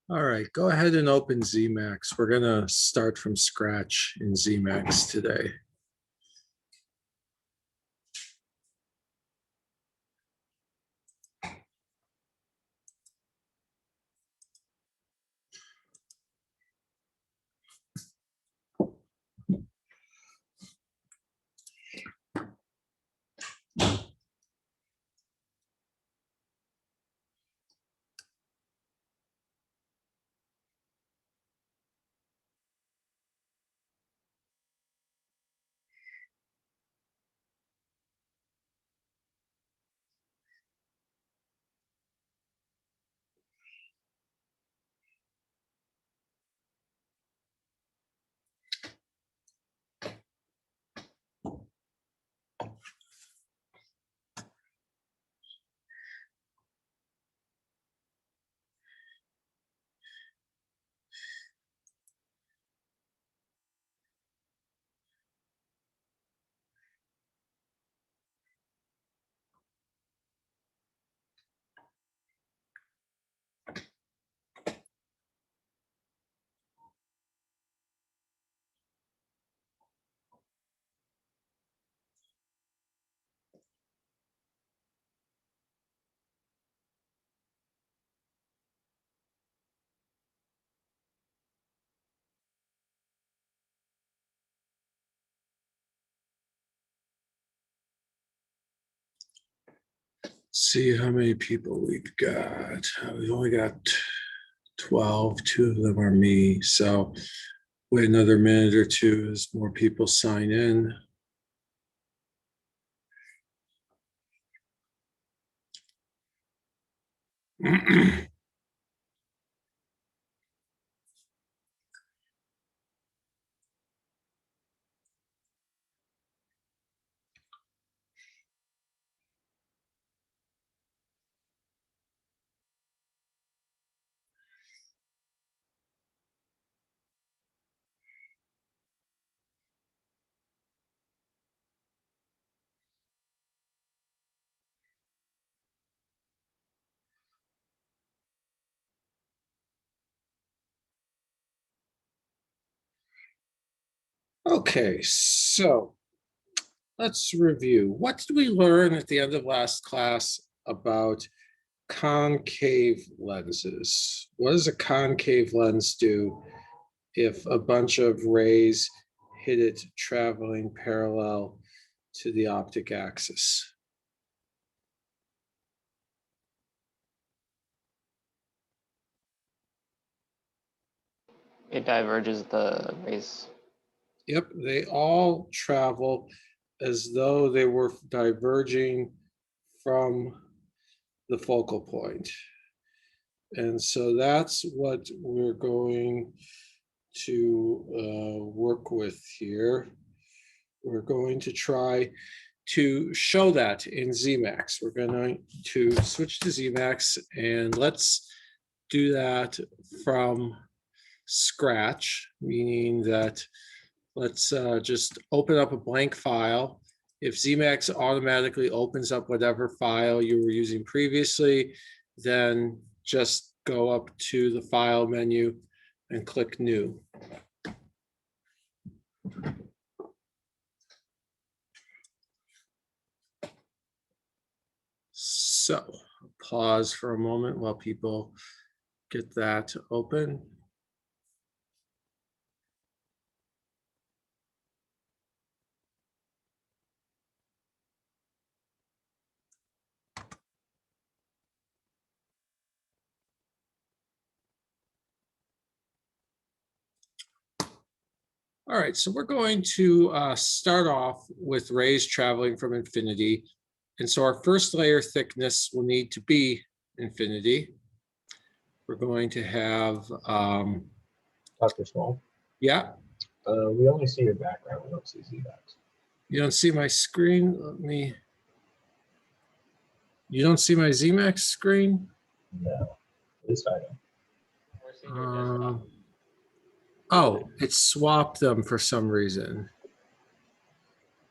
All right, go ahead and open Zemax. We're gonna start from scratch in Zemax today. See how many people we've got. We've only got 12. 2 of them are me. So wait another minute or two as more people sign in. Okay, so let's review. What did we learn at the end of last class about concave lenses? What does a concave lens do if a bunch of rays hit it traveling parallel to the optic axis? It diverges the rays. Yep, they all travel as though they were diverging from the focal point. And so that's what we're going to work with here. We're going to try to show that in Zemax. We're going to switch to Zemax and let's do that from scratch, meaning that let's just open up a blank file. If Zemax automatically opens up whatever file you were using previously, then just go up to the file menu and click new. So pause for a moment while people get that open. All right, so we're going to start off with rays traveling from infinity. And so our first layer thickness will need to be infinity. We're going to have, Dr. Small, yeah, we only see your background. We don't see Zemax. you don't see my screen? You don't see my Zemax screen? No, at least I don't. We're seeing your desktop. Oh, it swapped them for some reason.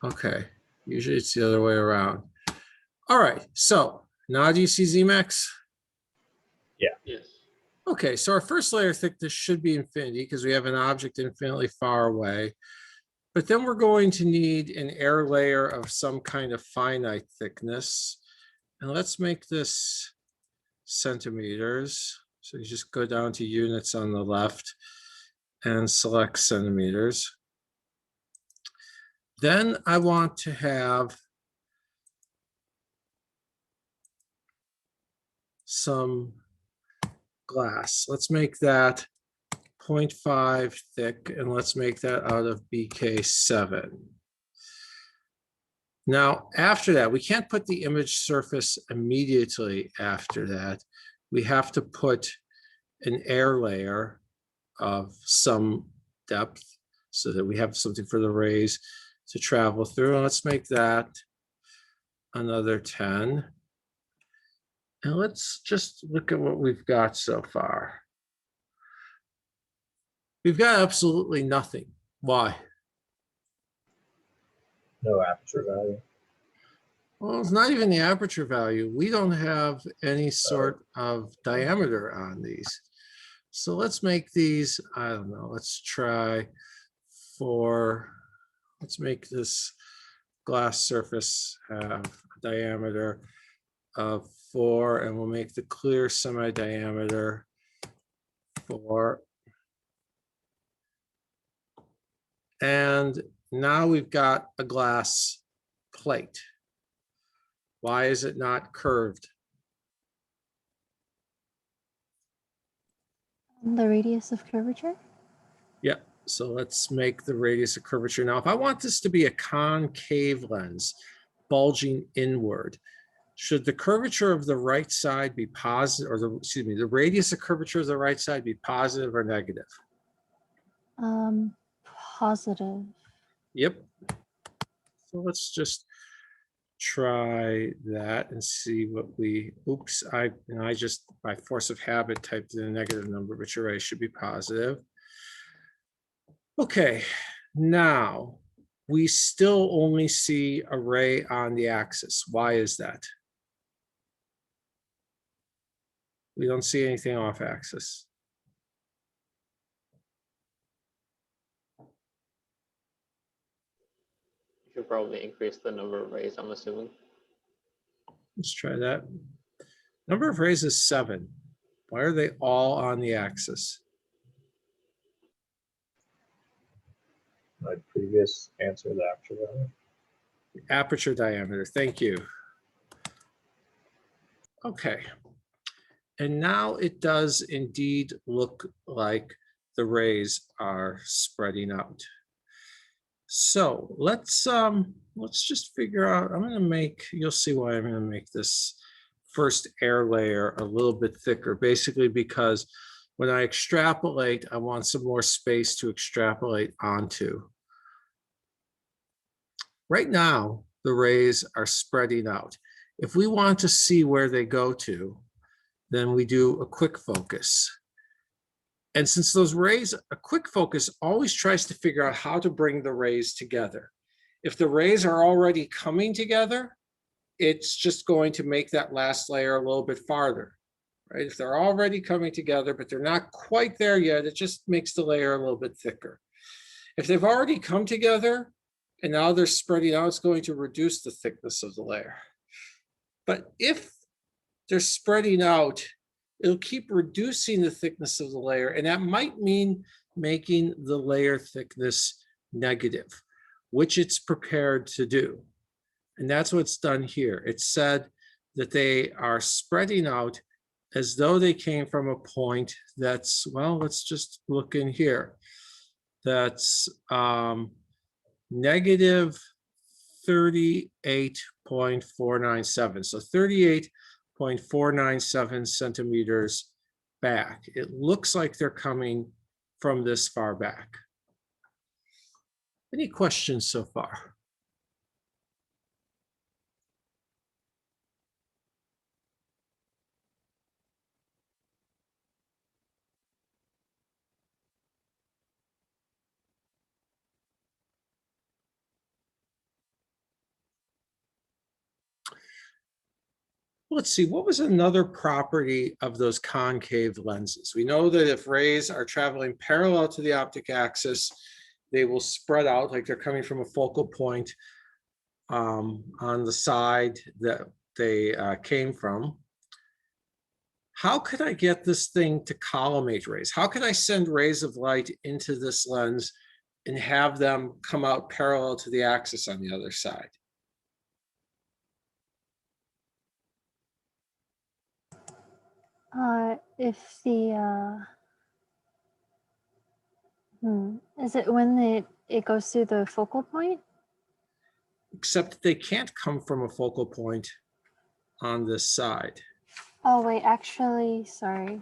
Okay, usually it's the other way around. All right, so now do you see Zemax? Yes. Okay, so our first layer thickness should be infinity because we have an object infinitely far away. But then we're going to need an air layer of some kind of finite thickness. And let's make this centimeters. So you just go down to units on the left and select centimeters. Then I want to have some glass. Let's make that 0.5 thick, and let's make that out of BK7. Now, after that, we can't put the image surface immediately after that. We have to put an air layer of some depth so that we have something for the rays to travel through. And let's make that another 10. And let's just look at what we've got so far. We've got absolutely nothing. Why? No aperture value. Well, it's not even the aperture value. We don't have any sort of diameter on these. So let's make these, I don't know, let's try let's make this glass surface have a diameter of 4, and we'll make the clear semi-diameter 4. And now we've got a glass plate. Why is it not curved? The radius of curvature? Yeah, so let's make the radius of curvature. Now, if I want this to be a concave lens, bulging inward, should the curvature of the right side be positive, or the radius of curvature of the right side be positive or negative? Positive. Yep. So let's just try that and see what we, oops, I just by force of habit typed in a negative number, but you're right, it should be positive. Okay, now we still only see a ray on the axis. Why is that? We don't see anything off axis. You should probably increase the number of rays, I'm assuming. Let's try that. Number of rays is 7. Why are they all on the axis? My previous answer, the aperture value. Aperture diameter, thank you. Okay. And now it does indeed look like the rays are spreading out. So let's just figure out, I'm gonna make, you'll see why I'm gonna make this first air layer a little bit thicker, basically because when I extrapolate, I want some more space to extrapolate onto. Right now, the rays are spreading out. If we want to see where they go to, then we do a quick focus. And since those rays, a quick focus always tries to figure out how to bring the rays together. If the rays are already coming together, it's just going to make that last layer a little bit farther, right? If they're already coming together, but they're not quite there yet, it just makes the layer a little bit thicker. If they've already come together and now they're spreading out, it's going to reduce the thickness of the layer. But if they're spreading out, it'll keep reducing the thickness of the layer, and that might mean making the layer thickness negative, which it's prepared to do. And that's what's done here. It said that they are spreading out as though they came from a point that's, well, let's just look in here. That's negative 38.497. So 38.497 centimeters back. It looks like they're coming from this far back. Any questions so far? Let's see, what was another property of those concave lenses? We know that if rays are traveling parallel to the optic axis, they will spread out like they're coming from a focal point on the side that they came from. How could I get this thing to collimate rays? How can I send rays of light into this lens and have them come out parallel to the axis on the other side? If the is it when it goes through the focal point? Except they can't come from a focal point on this side. Oh wait, actually, sorry.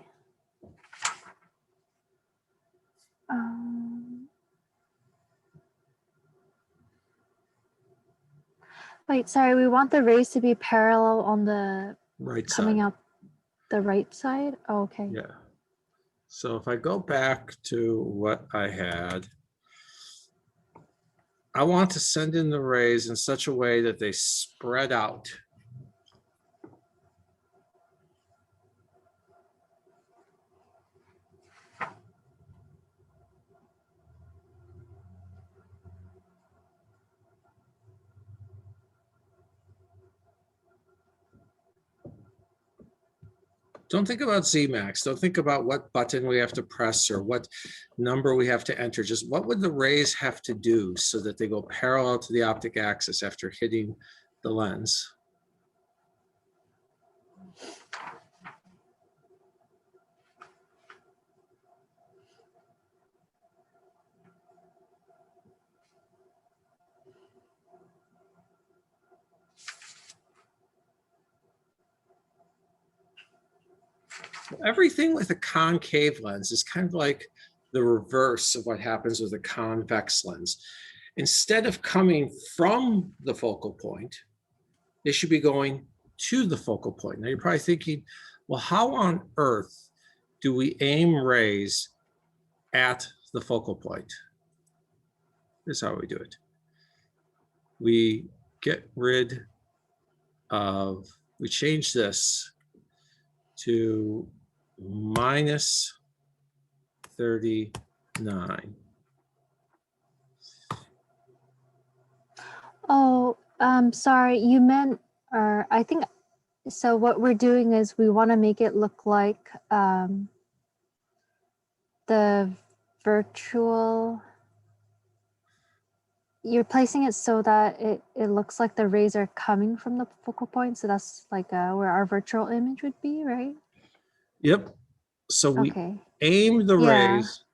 Wait, sorry, we want the rays to be parallel on the Right coming side. out the right side? Oh, okay. Yeah. So if I go back to what I had, I want to send in the rays in such a way that they spread out. Don't think about Zemax. Don't think about what button we have to press or what number we have to enter. Just what would the rays have to do so that they go parallel to the optic axis after hitting the lens? Everything with a concave lens is kind of like the reverse of what happens with a convex lens. Instead of coming from the focal point, they should be going to the focal point. Now you're probably thinking, well, how on earth do we aim rays at the focal point? This is how we do it. We get rid of, we change this to minus 39. Oh, sorry, you meant, or I think, so what we're doing is we want to make it look like the virtual, you're placing it so that it looks like the rays are coming from the focal point. So that's like where our virtual image would be, right? Yep. So we Okay. aim the Yeah. rays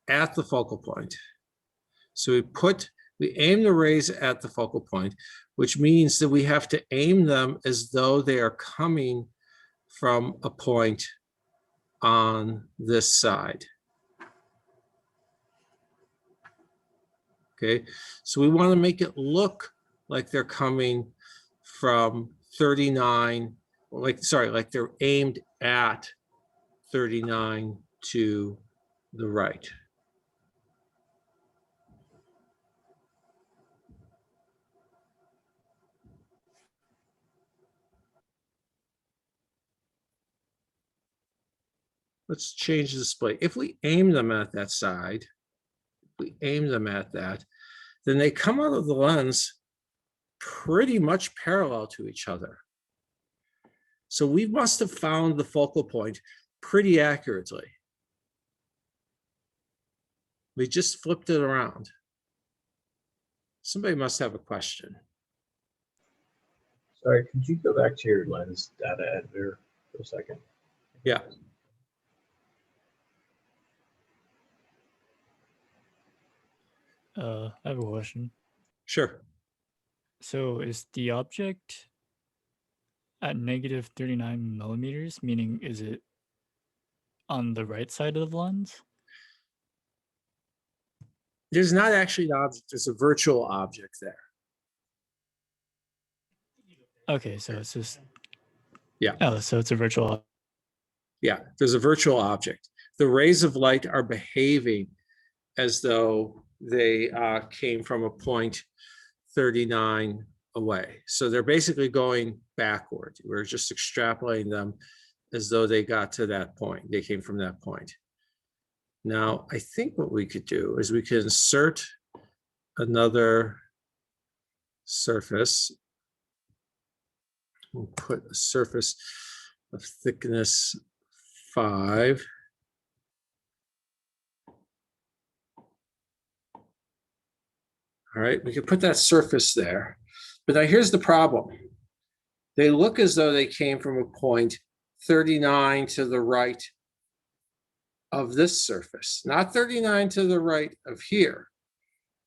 at the focal point. So we aim the rays at the focal point, which means that we have to aim them as though they are coming from a point on this side. Okay, so we want to make it look like they're coming from 39, like they're aimed at 39 to the right. Let's change the display. If we aim them at that side, then they come out of the lens pretty much parallel to each other. So we must have found the focal point pretty accurately. We just flipped it around. Somebody must have a question. Sorry, could you go back to your lens data editor for a second? Yeah. I have a question. Sure. So is the object at negative 39 millimeters, meaning is it on the right side of the lens? There's not actually an object, there's a virtual object there. Okay, so it's just, Yeah. oh, so it's a virtual. Yeah, there's a virtual object. The rays of light are behaving as though they came from a point 39 away. So they're basically going backward. We're just extrapolating them as though they got to that point. They came from that point. Now, I think what we could do is we could insert another surface. We'll put a surface of thickness 5. All right, we could put that surface there. But now here's the problem. They look as though they came from a point 39 to the right of this surface, not 39 to the right of here,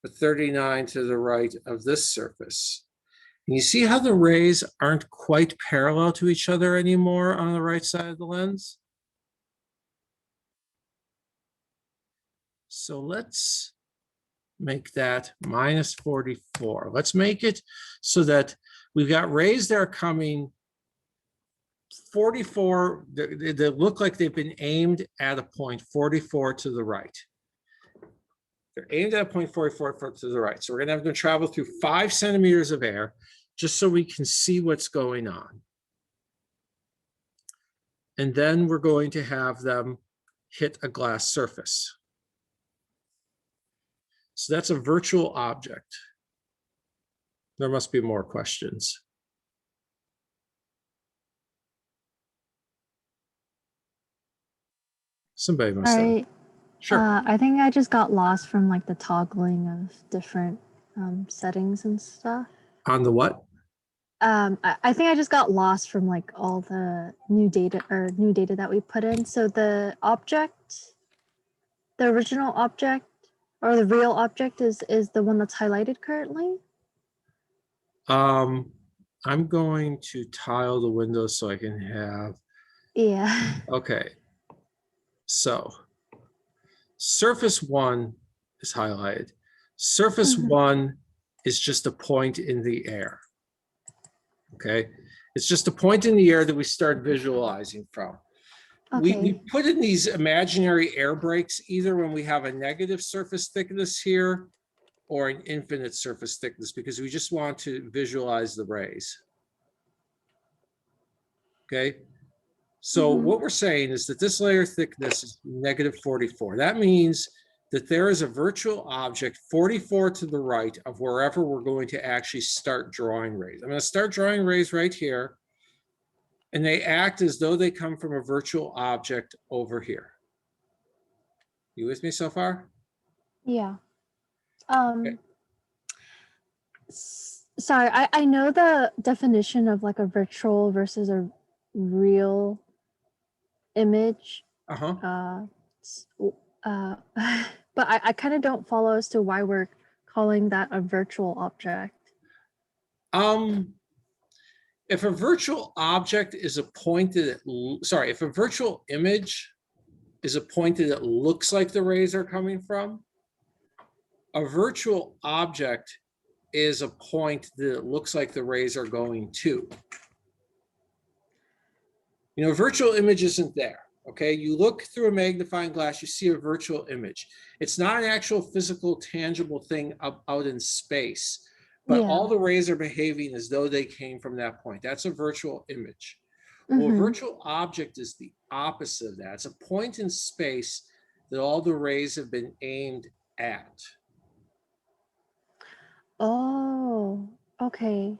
but 39 to the right of this surface. And you see how the rays aren't quite parallel to each other anymore on the right side of the lens? So let's make that minus 44. Let's make it so that we've got rays that are coming 44, they look like they've been aimed at a point 44 to the right. They're aimed at a point 44 to the right. So we're gonna have them travel through 5 centimeters of air just so we can see what's going on. And then we're going to have them hit a glass surface. So that's a virtual object. There must be more questions. Somebody must have. Sorry, Sure. I think I just got lost from like the toggling of different settings and stuff. On the what? I think I just got lost from like all the new data that we put in. So the object, the original object or the real object is the one that's highlighted currently. I'm going to tile the window so I can have, Yeah. okay. So surface 1 is highlighted. Surface Mhm. 1 is just a point in the air. Okay, it's just a point in the air that we start visualizing from. We Okay. put in these imaginary air breaks either when we have a negative surface thickness here or an infinite surface thickness because we just want to visualize the rays. Okay, so Mhm. what we're saying is that this layer thickness is negative 44. That means that there is a virtual object 44 to the right of wherever we're going to actually start drawing rays. I'm going to start drawing rays right here, and they act as though they come from a virtual object over here. You with me so far? Yeah. Okay. Sorry, I know the definition of like a virtual versus a real image. Uh-huh. But I kind of don't follow as to why we're calling that a virtual object. If a virtual object is a point that, if a virtual image is a point that it looks like the rays are coming from, a virtual object is a point that it looks like the rays are going to. You know, virtual image isn't there. Okay, you look through a magnifying glass, you see a virtual image. It's not an actual physical, tangible thing out in space, but Yeah. all the rays are behaving as though they came from that point. That's a virtual image. Well, a Mhm. virtual object is the opposite of that. It's a point in space that all the rays have been aimed at. Oh, okay.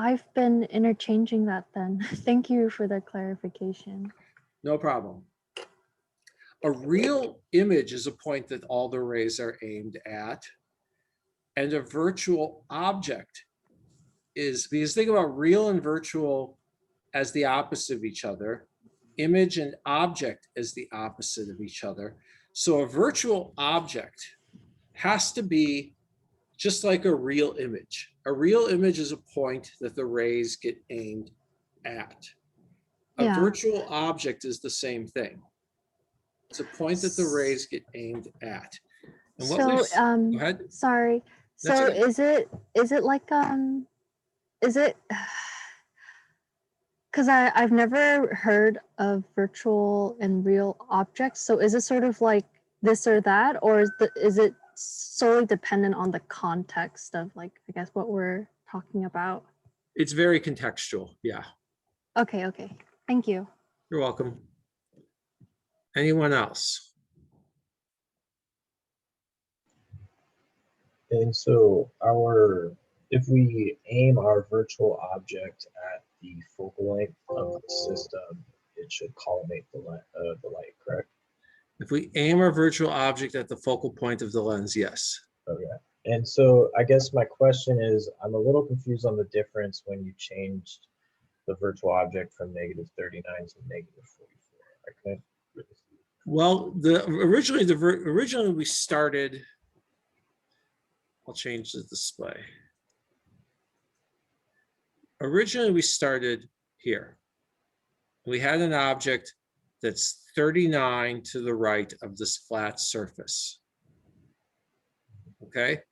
I've been interchanging that then. Thank you for the clarification. No problem. A real image is a point that all the rays are aimed at. And a virtual object is, because think about real and virtual as the opposite of each other, image and object as the opposite of each other. So a virtual object has to be just like a real image. A real image is a point that the rays get aimed at. A Yeah. virtual object is the same thing. It's a point that the rays get aimed at. And what So go ahead. sorry. That's So okay. is it like is it because I've never heard of virtual and real objects. So is it sort of like this or that, or is it solely dependent on the context of like, I guess what we're talking about? It's very contextual. Yeah, Okay, okay. Thank you. you're welcome. Anyone else? And so if we aim our virtual object at the focal length of the system, it should collimate the light, correct? If we aim our virtual object at the focal point of the lens, yes. Okay. And so I guess my question is, I'm a little confused on the difference when you changed the virtual object from -39 to -44. I couldn't really see. Well, originally we started. I'll change the display. Originally we started here. We had an object that's 39 to the right of this flat surface. Okay.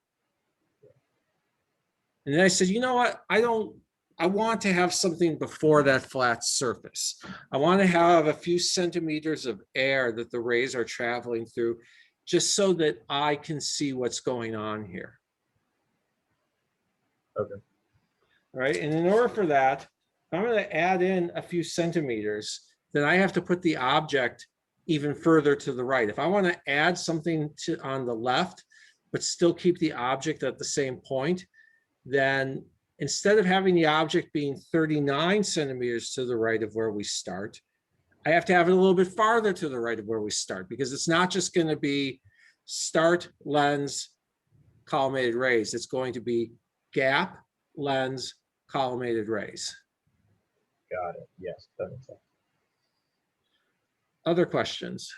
And then I said, you know what? I want to have something before that flat surface. I want to have a few centimeters of air that the rays are traveling through, just so that I can see what's going on here. Okay. All right. And in order for that, if I'm going to add in a few centimeters, then I have to put the object even further to the right. If I want to add something on the left, but still keep the object at the same point, then instead of having the object being 39 centimeters to the right of where we start, I have to have it a little bit farther to the right of where we start, because it's not just going to be start, lens, collimated rays. It's going to be gap, lens, collimated rays. Got it. Yes, that makes sense. Other questions?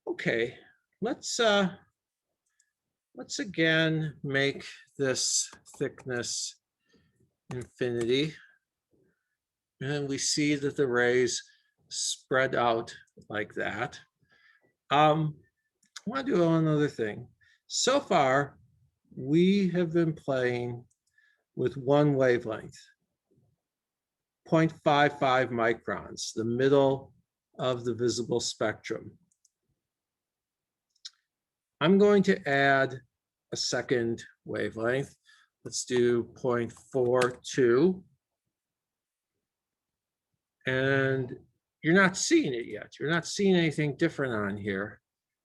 Okay, let's again make this thickness infinity. And we see that the rays spread out like that. I want to do another thing. So far, we have been playing with one wavelength, 0.55 microns, the middle of the visible spectrum. I'm going to add a second wavelength. Let's do 0.42. And you're not seeing it yet. You're not seeing anything different on here,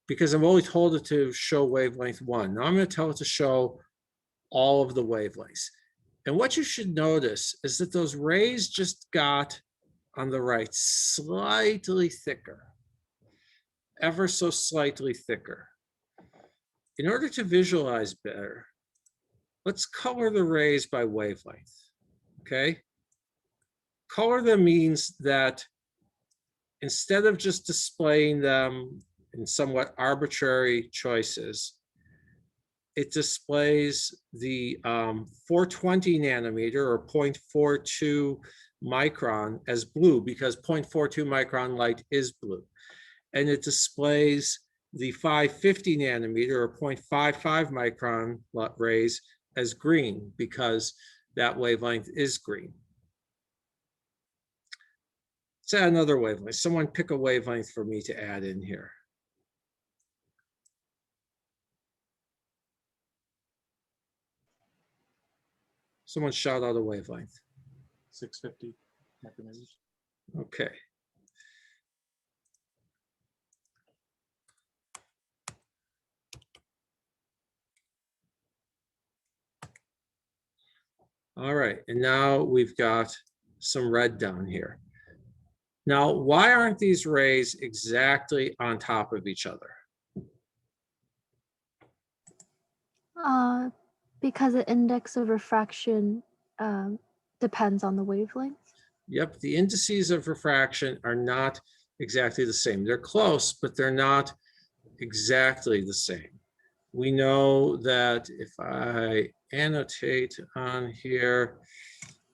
because I've only told it to show wavelength 1. Now I'm going to tell it to show all of the wavelengths. And what you should notice is that those rays just got, on the right, slightly thicker, ever so slightly thicker. In order to visualize better, let's color the rays by wavelength, okay? Color them means that instead of just displaying them in somewhat arbitrary choices, it displays the 420 nanometer or 0.42 micron as blue, because 0.42 micron light is blue. And it displays the 550 nanometer or 0.55 micron rays as green, because that wavelength is green. Let's add another wavelength. Someone pick a wavelength for me to add in here. Someone shout out a wavelength. 650 micrometers. Okay. All right, and now we've got some red down here. Now, why aren't these rays exactly on top of each other? Because the index of refraction depends on the wavelength. Yep, the indices of refraction are not exactly the same. They're close, but they're not exactly the same. We know that if I annotate on here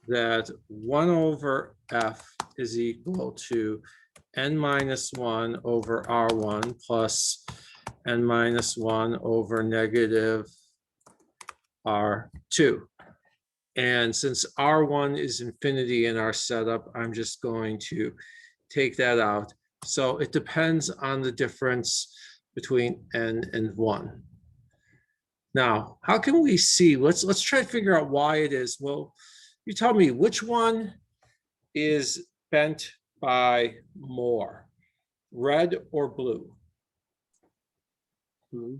that 1 over f is equal to n minus 1 over r1 plus n minus 1 over negative r2. And since R1 is infinity in our setup, I'm just going to take that out. So it depends on the difference between n and 1. Now, how can we see? Let's try to figure out why it is. Well, you tell me which one is bent by more, red or blue? Blue.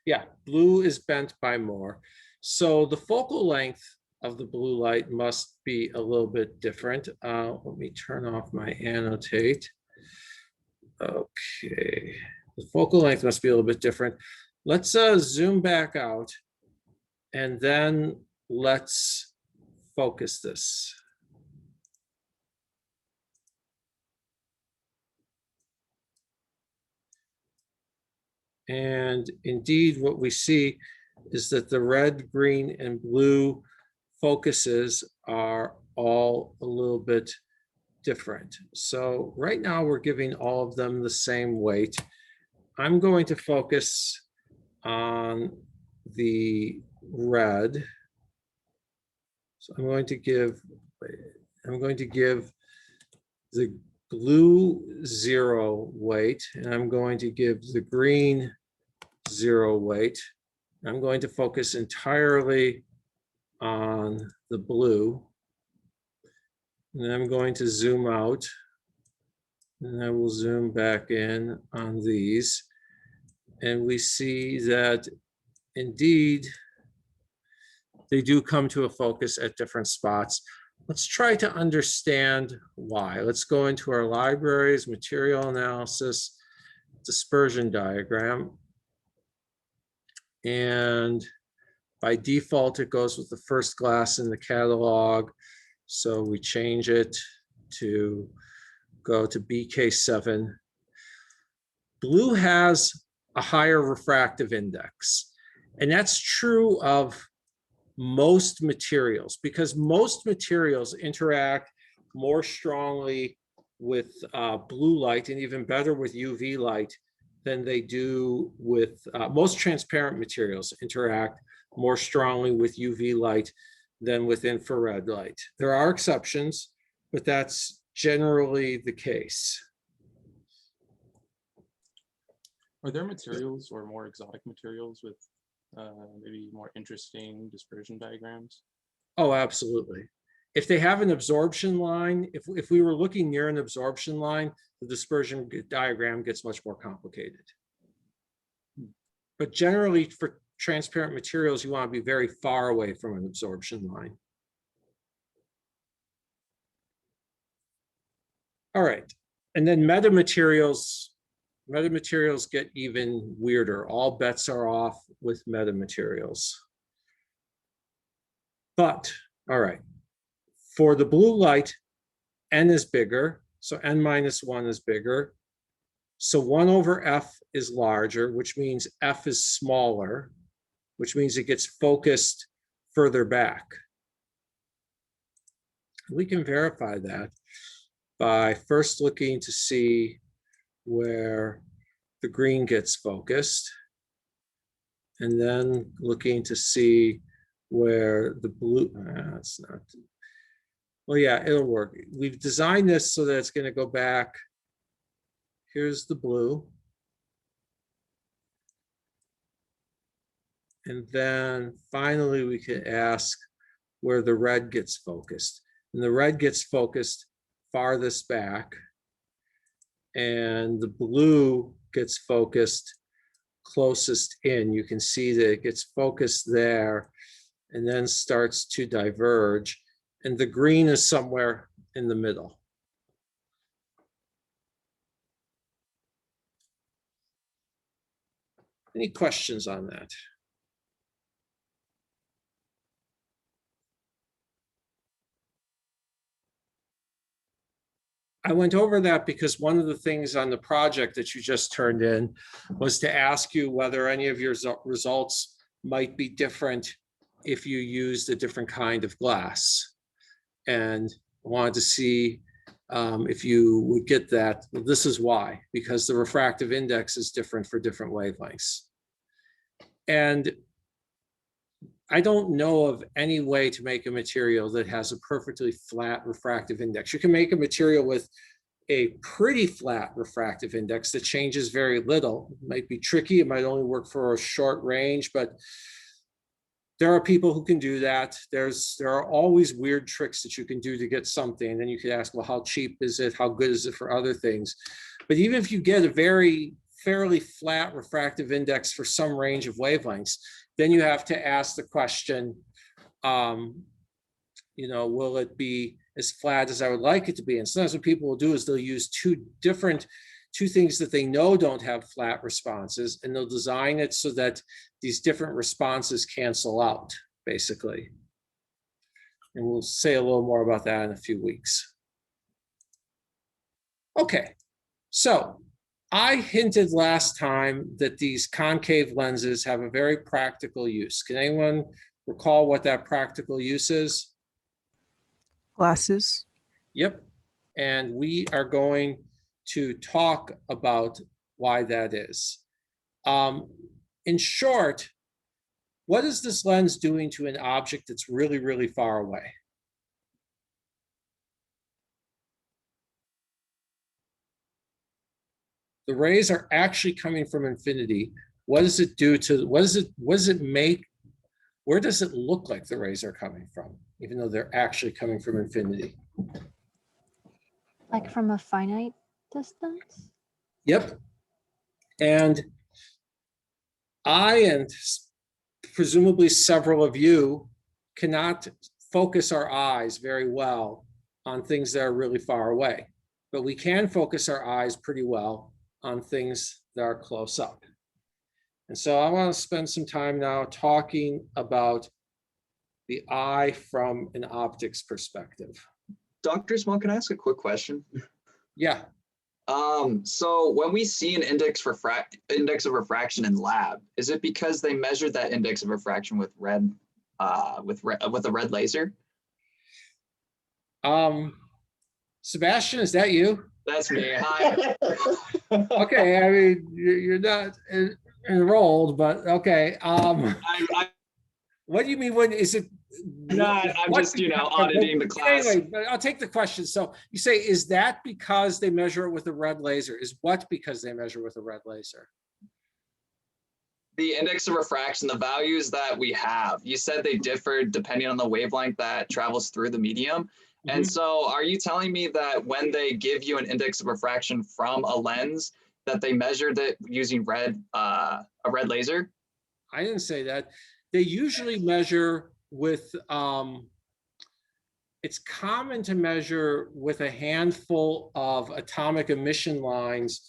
Yeah, blue is bent by more. So the focal length of the blue light must be a little bit different. Let me turn off my annotate. Okay, the focal length must be a little bit different. Let's zoom back out and then let's focus this. And indeed, what we see is that the red, green, and blue focuses are all a little bit different. So right now we're giving all of them the same weight. I'm going to focus on the red. So I'm going to give the blue 0 weight, and I'm going to give the green 0 weight. I'm going to focus entirely on the blue. And then I'm going to zoom out. And I will zoom back in on these. And we see that indeed, they do come to a focus at different spots. Let's try to understand why. Let's go into our libraries, material analysis, dispersion diagram. And by default, it goes with the first glass in the catalog. So we change it to go to BK7. Blue has a higher refractive index. And that's true of most materials, because most materials interact more strongly with blue light and even better with UV light than they do with most transparent materials interact more strongly with UV light than with infrared light. There are exceptions, but that's generally the case. Are there materials or more exotic materials with maybe more interesting dispersion diagrams? Oh, absolutely. If they have an absorption line, if we were looking near an absorption line, the dispersion diagram gets much more complicated. But generally for transparent materials, you want to be very far away from an absorption line. All right, and then metamaterials get even weirder. All bets are off with metamaterials. But, all right, for the blue light, n is bigger, so n minus 1 is bigger. So 1 over f is larger, which means f is smaller, which means it gets focused further back. We can verify that by first looking to see where the green gets focused, and then looking to see where the blue, it's not, well, yeah, it'll work. We've designed this so that it's going to go back. Here's the blue. And then finally, we can ask where the red gets focused. And the red gets focused farthest back. And the blue gets focused closest in. You can see that it gets focused there and then starts to diverge. And the green is somewhere in the middle. Any questions on that? I went over that because one of the things on the project that you just turned in was to ask you whether any of your results might be different if you used a different kind of glass. And I wanted to see if you would get that. Well, this is why, because the refractive index is different for different wavelengths. And I don't know of any way to make a material that has a perfectly flat refractive index. You can make a material with a pretty flat refractive index that changes very little. It might be tricky. It might only work for a short range, but there are people who can do that. There are always weird tricks that you can do to get something. And then you could ask, well, how cheap is it? How good is it for other things? But even if you get a fairly flat refractive index for some range of wavelengths, then you have to ask the question, will it be as flat as I would like it to be? And sometimes what people will do is they'll use two things that they know don't have flat responses, and they'll design it so that these different responses cancel out, basically. And we'll say a little more about that in a few weeks. Okay, so I hinted last time that these concave lenses have a very practical use. Can anyone recall what that practical use is? Glasses. Yep. And we are going to talk about why that is. In short, what is this lens doing to an object that's really, really far away? The rays are actually coming from infinity. What does it do to, what does it make? Where does it look like the rays are coming from, even though they're actually coming from infinity? Like from a finite distance? Yep. And I and presumably several of you cannot focus our eyes very well on things that are really far away, but we can focus our eyes pretty well on things that are close up. And so I want to spend some time now talking about the eye from an optics perspective. Dr. Small, can I ask a quick question? Yeah. So when we see an index of refraction in lab, is it because they measured that index of refraction with a red laser? Sebastian, is that you? That's me. Hi. Okay, I mean, you're not enrolled, but okay. What do you mean? When is it? I'm just, auditing the class. Anyway, but I'll take the question. So you say, is that because they measure it with a red laser? Is what because they measure with a red laser? The index of refraction, the values that we have, you said they differ depending on the wavelength that travels through the medium. And so are you telling me that when they give you an index of refraction from a lens, that they measured it using a red laser? I didn't say that. They usually measure with, it's common to measure with a handful of atomic emission lines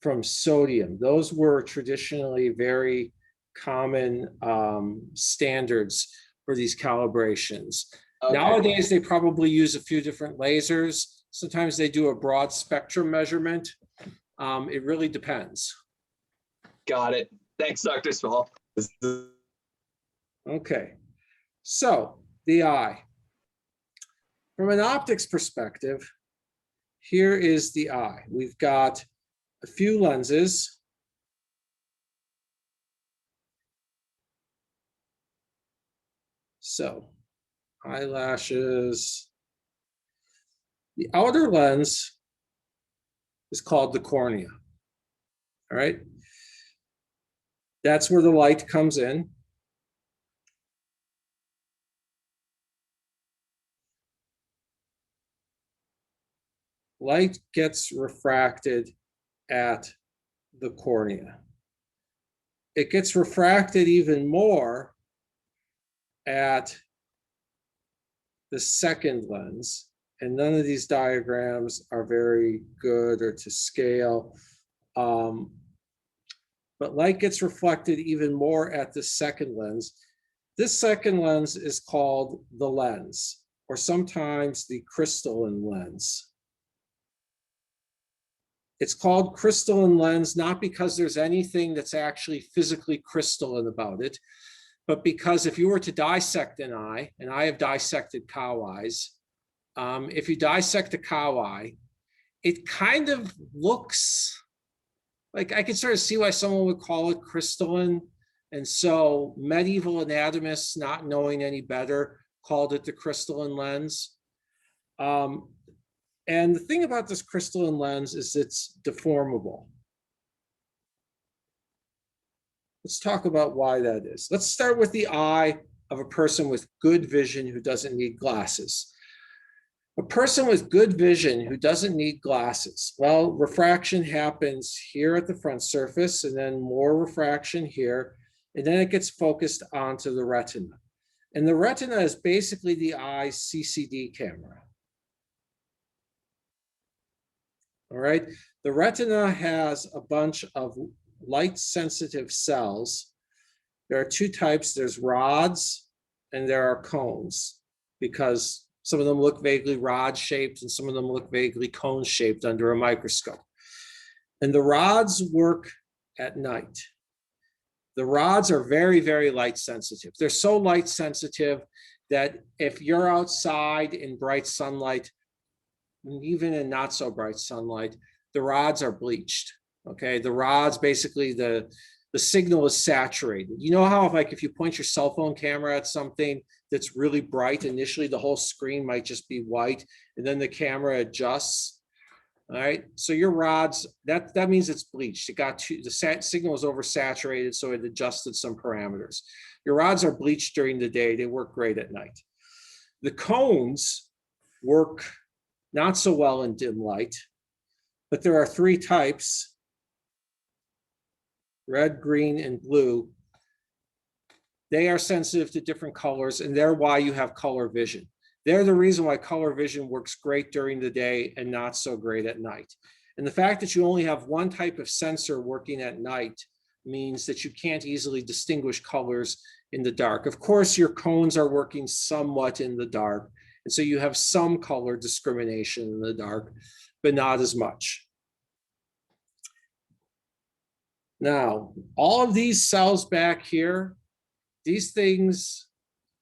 from sodium. Those were traditionally very common standards for these calibrations. Okay. Nowadays, they probably use a few different lasers. Sometimes they do a broad spectrum measurement. It really depends. Got it. Thanks, Dr. Small. Okay, so the eye. From an optics perspective, here is the eye. We've got a few lenses. So, eyelashes. The outer lens is called the cornea. All right. That's where the light comes in. Light gets refracted at the cornea. It gets refracted even more at the second lens. And none of these diagrams are very good or to scale. But light gets reflected even more at the second lens. This second lens is called the lens, or sometimes the crystalline lens. It's called crystalline lens, not because there's anything that's actually physically crystalline about it, but because if you were to dissect an eye, and I have dissected cow eyes, if you dissect a cow eye, it kind of looks like, I can sort of see why someone would call it crystalline, And so medieval anatomists, not knowing any better, called it the crystalline lens. And the thing about this crystalline lens is it's deformable. Let's talk about why that is. Let's start with the eye of a person with good vision who doesn't need glasses. A person with good vision who doesn't need glasses, well, refraction happens here at the front surface and then more refraction here, and then it gets focused onto the retina. And the retina is basically the eye's CCD camera. All right, the retina has a bunch of light-sensitive cells. There are two types, there's rods and there are cones, because some of them look vaguely rod-shaped and some of them look vaguely cone-shaped under a microscope. And the rods work at night. The rods are very, very light-sensitive. They're so light-sensitive that if you're outside in bright sunlight, even in not so bright sunlight, the rods are bleached. Okay, the rods, basically the signal is saturated. You know how if you point your cell phone camera at something that's really bright, initially the whole screen might just be white and then the camera adjusts. All right, so your rods, that means it's bleached. It got the signal is oversaturated, so it adjusted some parameters. Your rods are bleached during the day, they work great at night. The cones work not so well in dim light, but there are three types: red, green, and blue. They are sensitive to different colors, and they're why you have color vision. They're the reason why color vision works great during the day and not so great at night. And the fact that you only have one type of sensor working at night means that you can't easily distinguish colors in the dark. Of course, your cones are working somewhat in the dark, and so you have some color discrimination in the dark, but not as much. Now, all of these cells back here, these things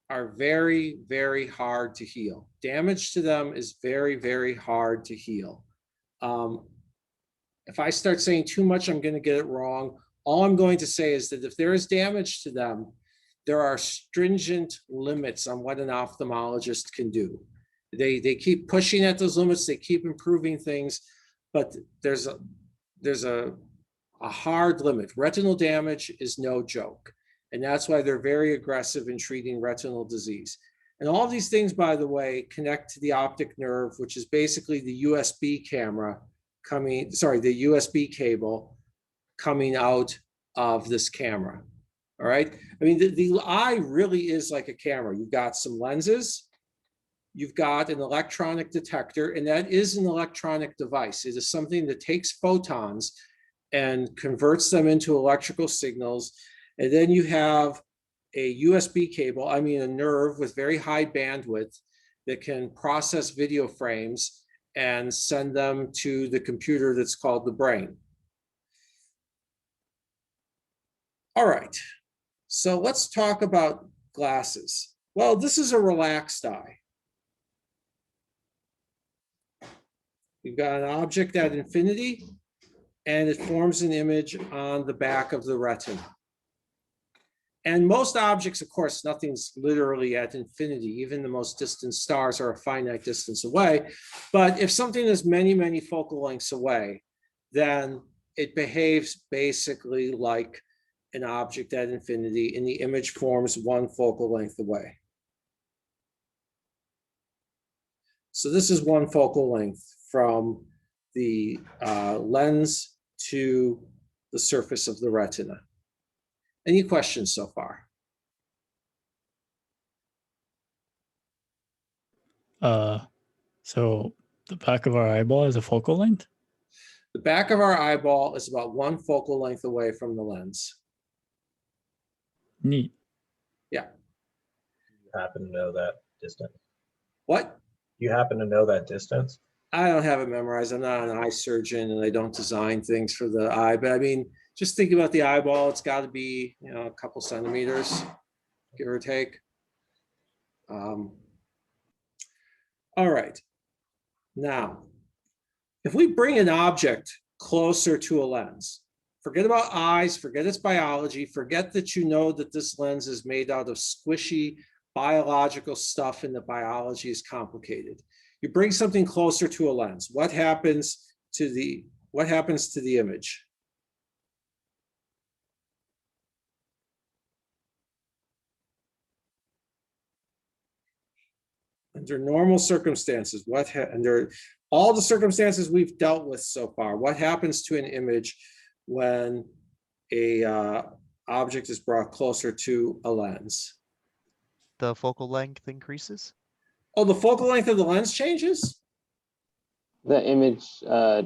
are very, very hard to heal. Damage to them is very, very hard to heal. If I start saying too much, I'm going to get it wrong. All I'm going to say is that if there is damage to them, there are stringent limits on what an ophthalmologist can do. They keep pushing at those limits, they keep improving things, but there's a hard limit. Retinal damage is no joke. And that's why they're very aggressive in treating retinal disease. And all of these things, by the way, connect to the optic nerve, which is basically the USB camera the USB cable coming out of this camera. All right. I mean, the eye really is like a camera. You've got some lenses, you've got an electronic detector, and that is an electronic device. It is something that takes photons and converts them into electrical signals. And then you have a USB cable, a nerve with very high bandwidth that can process video frames and send them to the computer that's called the brain. All right, so let's talk about glasses. Well, this is a relaxed eye. You've got an object at infinity, and it forms an image on the back of the retina. And most objects, of course, nothing's literally at infinity. Even the most distant stars are a finite distance away. But if something is many, many focal lengths away, then it behaves basically like an object at infinity, and the image forms one focal length away. So this is one focal length from the lens to the surface of the retina. Any questions so far? So the back of our eyeball is a focal length? The back of our eyeball is about one focal length away from the lens. Neat. You happen to know that distance? What? You happen to know that distance? I don't have it memorized. I'm not an eye surgeon and I don't design things for the eye, but just think about the eyeball. It's got to be, a couple centimeters, give or take. All right. Now, if we bring an object closer to a lens, Forget about eyes, forget its biology, forget that you know that this lens is made out of squishy biological stuff and the biology is complicated. You bring something closer to a lens. What happens to the image? Under normal circumstances, under all the circumstances we've dealt with so far, what happens to an image when a object is brought closer to a lens? The focal length increases. Oh, the focal length of the lens changes? The image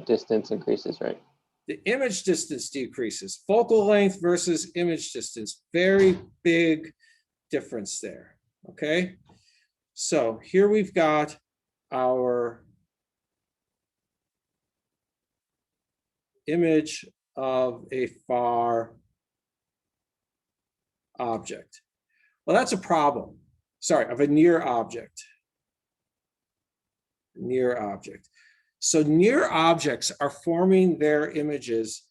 distance increases, right? The image distance decreases. Focal length versus image distance, very big difference there, okay? So here we've got our image of a far object. Well, that's a problem. Sorry, of a near object. Near object. So near objects are forming their images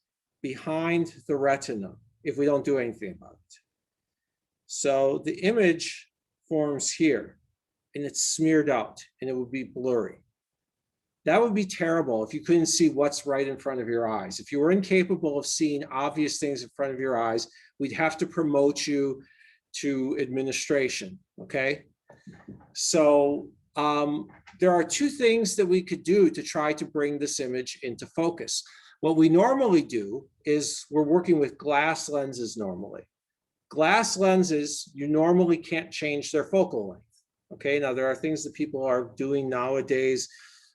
behind the retina if we don't do anything about it. So the image forms here and it's smeared out and it would be blurry. That would be terrible if you couldn't see what's right in front of your eyes. If you were incapable of seeing obvious things in front of your eyes, we'd have to promote you to administration, okay? So there are two things that we could do to try to bring this image into focus. What we normally do is we're working with glass lenses normally. Glass lenses, you normally can't change their focal length. Okay, now there are things that people are doing nowadays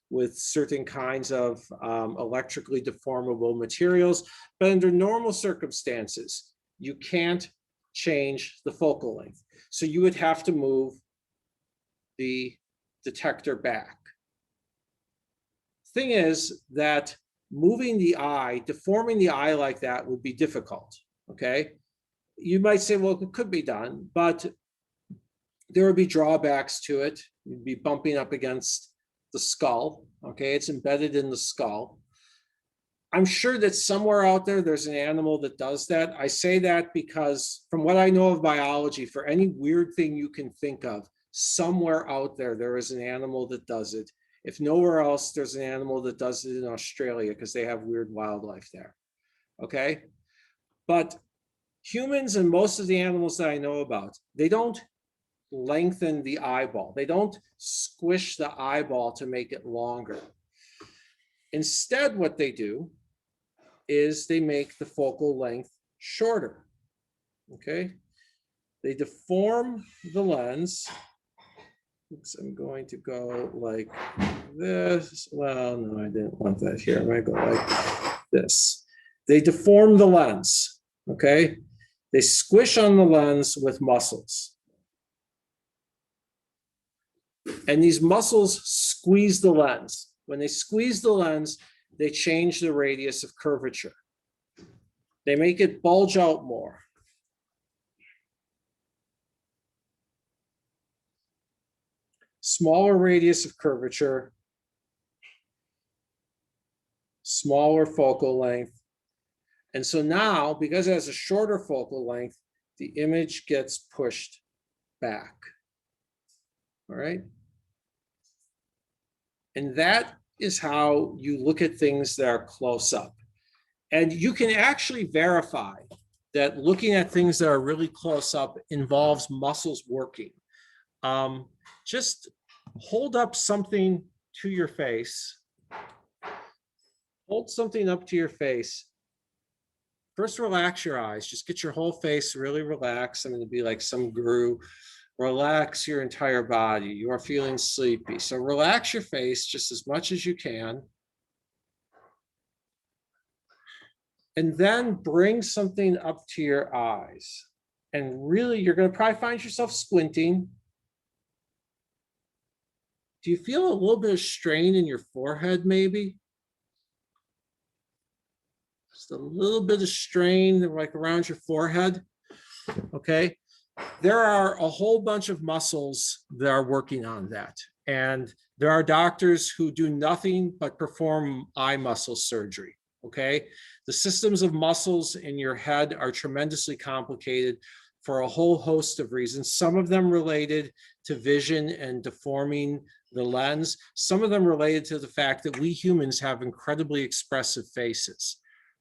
with certain kinds of electrically deformable materials, but under normal circumstances, you can't change the focal length. So you would have to move the detector back. Thing is that moving the eye, deforming the eye like that would be difficult, okay? You might say, well, it could be done, but there would be drawbacks to it. You'd be bumping up against the skull, okay? It's embedded in the skull. I'm sure that somewhere out there, there's an animal that does that. I say that because from what I know of biology, for any weird thing you can think of, somewhere out there, there is an animal that does it. If nowhere else, there's an animal that does it in Australia because they have weird wildlife there, okay? But humans and most of the animals that I know about, they don't lengthen the eyeball. They don't squish the eyeball to make it longer. Instead, what they do is they make the focal length shorter, okay? They deform the lens. Oops, I'm going to go like this. Well, no, I didn't want that here. I'm going to go like this. They deform the lens, okay? They squish on the lens with muscles. And these muscles squeeze the lens. When they squeeze the lens, they change the radius of curvature. They make it bulge out more. Smaller radius of curvature, smaller focal length. And so now, because it has a shorter focal length, the image gets pushed back. All right. And that is how you look at things that are close up. And you can actually verify that looking at things that are really close up involves muscles working. Just hold up something to your face. Hold something up to your face. First, relax your eyes. Just get your whole face really relaxed. I'm going to be like some guru. Relax your entire body. You are feeling sleepy. So relax your face just as much as you can. And then bring something up to your eyes. And really, you're going to probably find yourself squinting. Do you feel a little bit of strain in your forehead, maybe? Just a little bit of strain like around your forehead. Okay. There are a whole bunch of muscles that are working on that. And there are doctors who do nothing but perform eye muscle surgery. okay? The systems of muscles in your head are tremendously complicated for a whole host of reasons, some of them related to vision and deforming the lens, some of them related to the fact that we humans have incredibly expressive faces,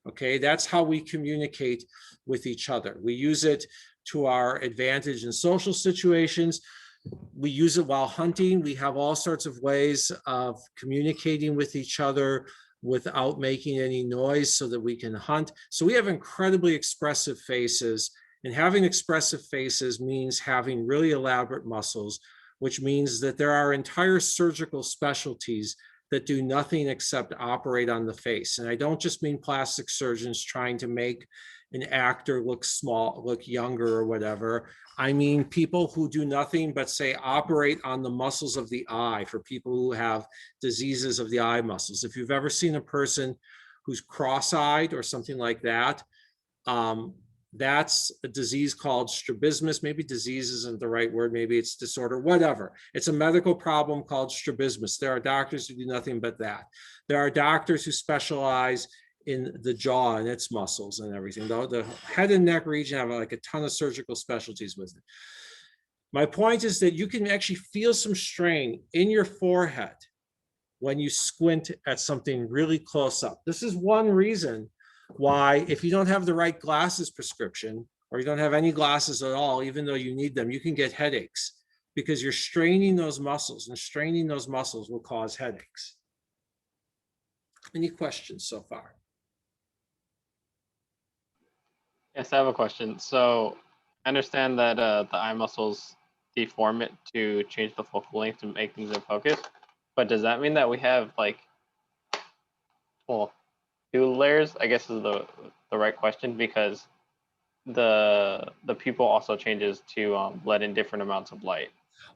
okay? That's how we communicate with each other. We use it to our advantage in social situations. We use it while hunting. We have all sorts of ways of communicating with each other without making any noise so that we can hunt. So we have incredibly expressive faces, and having expressive faces means having really elaborate muscles, which means that there are entire surgical specialties that do nothing except operate on the face. And I don't just mean plastic surgeons trying to make an actor look small, look younger or whatever. I mean people who do nothing but say operate on the muscles of the eye for people who have diseases of the eye muscles. If you've ever seen a person who's cross-eyed or something like that, that's a disease called strabismus. Maybe disease isn't the right word. Maybe it's disorder, whatever. It's a medical problem called strabismus. There are doctors who do nothing but that. There are doctors who specialize in the jaw and its muscles and everything. The head and neck region have like a ton of surgical specialties with it. My point is that you can actually feel some strain in your forehead when you squint at something really close up. This is one reason why, if you don't have the right glasses prescription, or you don't have any glasses at all, even though you need them, you can get headaches because you're straining those muscles, and straining those muscles will cause headaches. Any questions so far? Yes, I have a question. So I understand that the eye muscles deform it to change the focal length to make things in focus. But does that mean that we have like, well, two layers, I guess is the right question, because the pupil also changes to let in different amounts of light.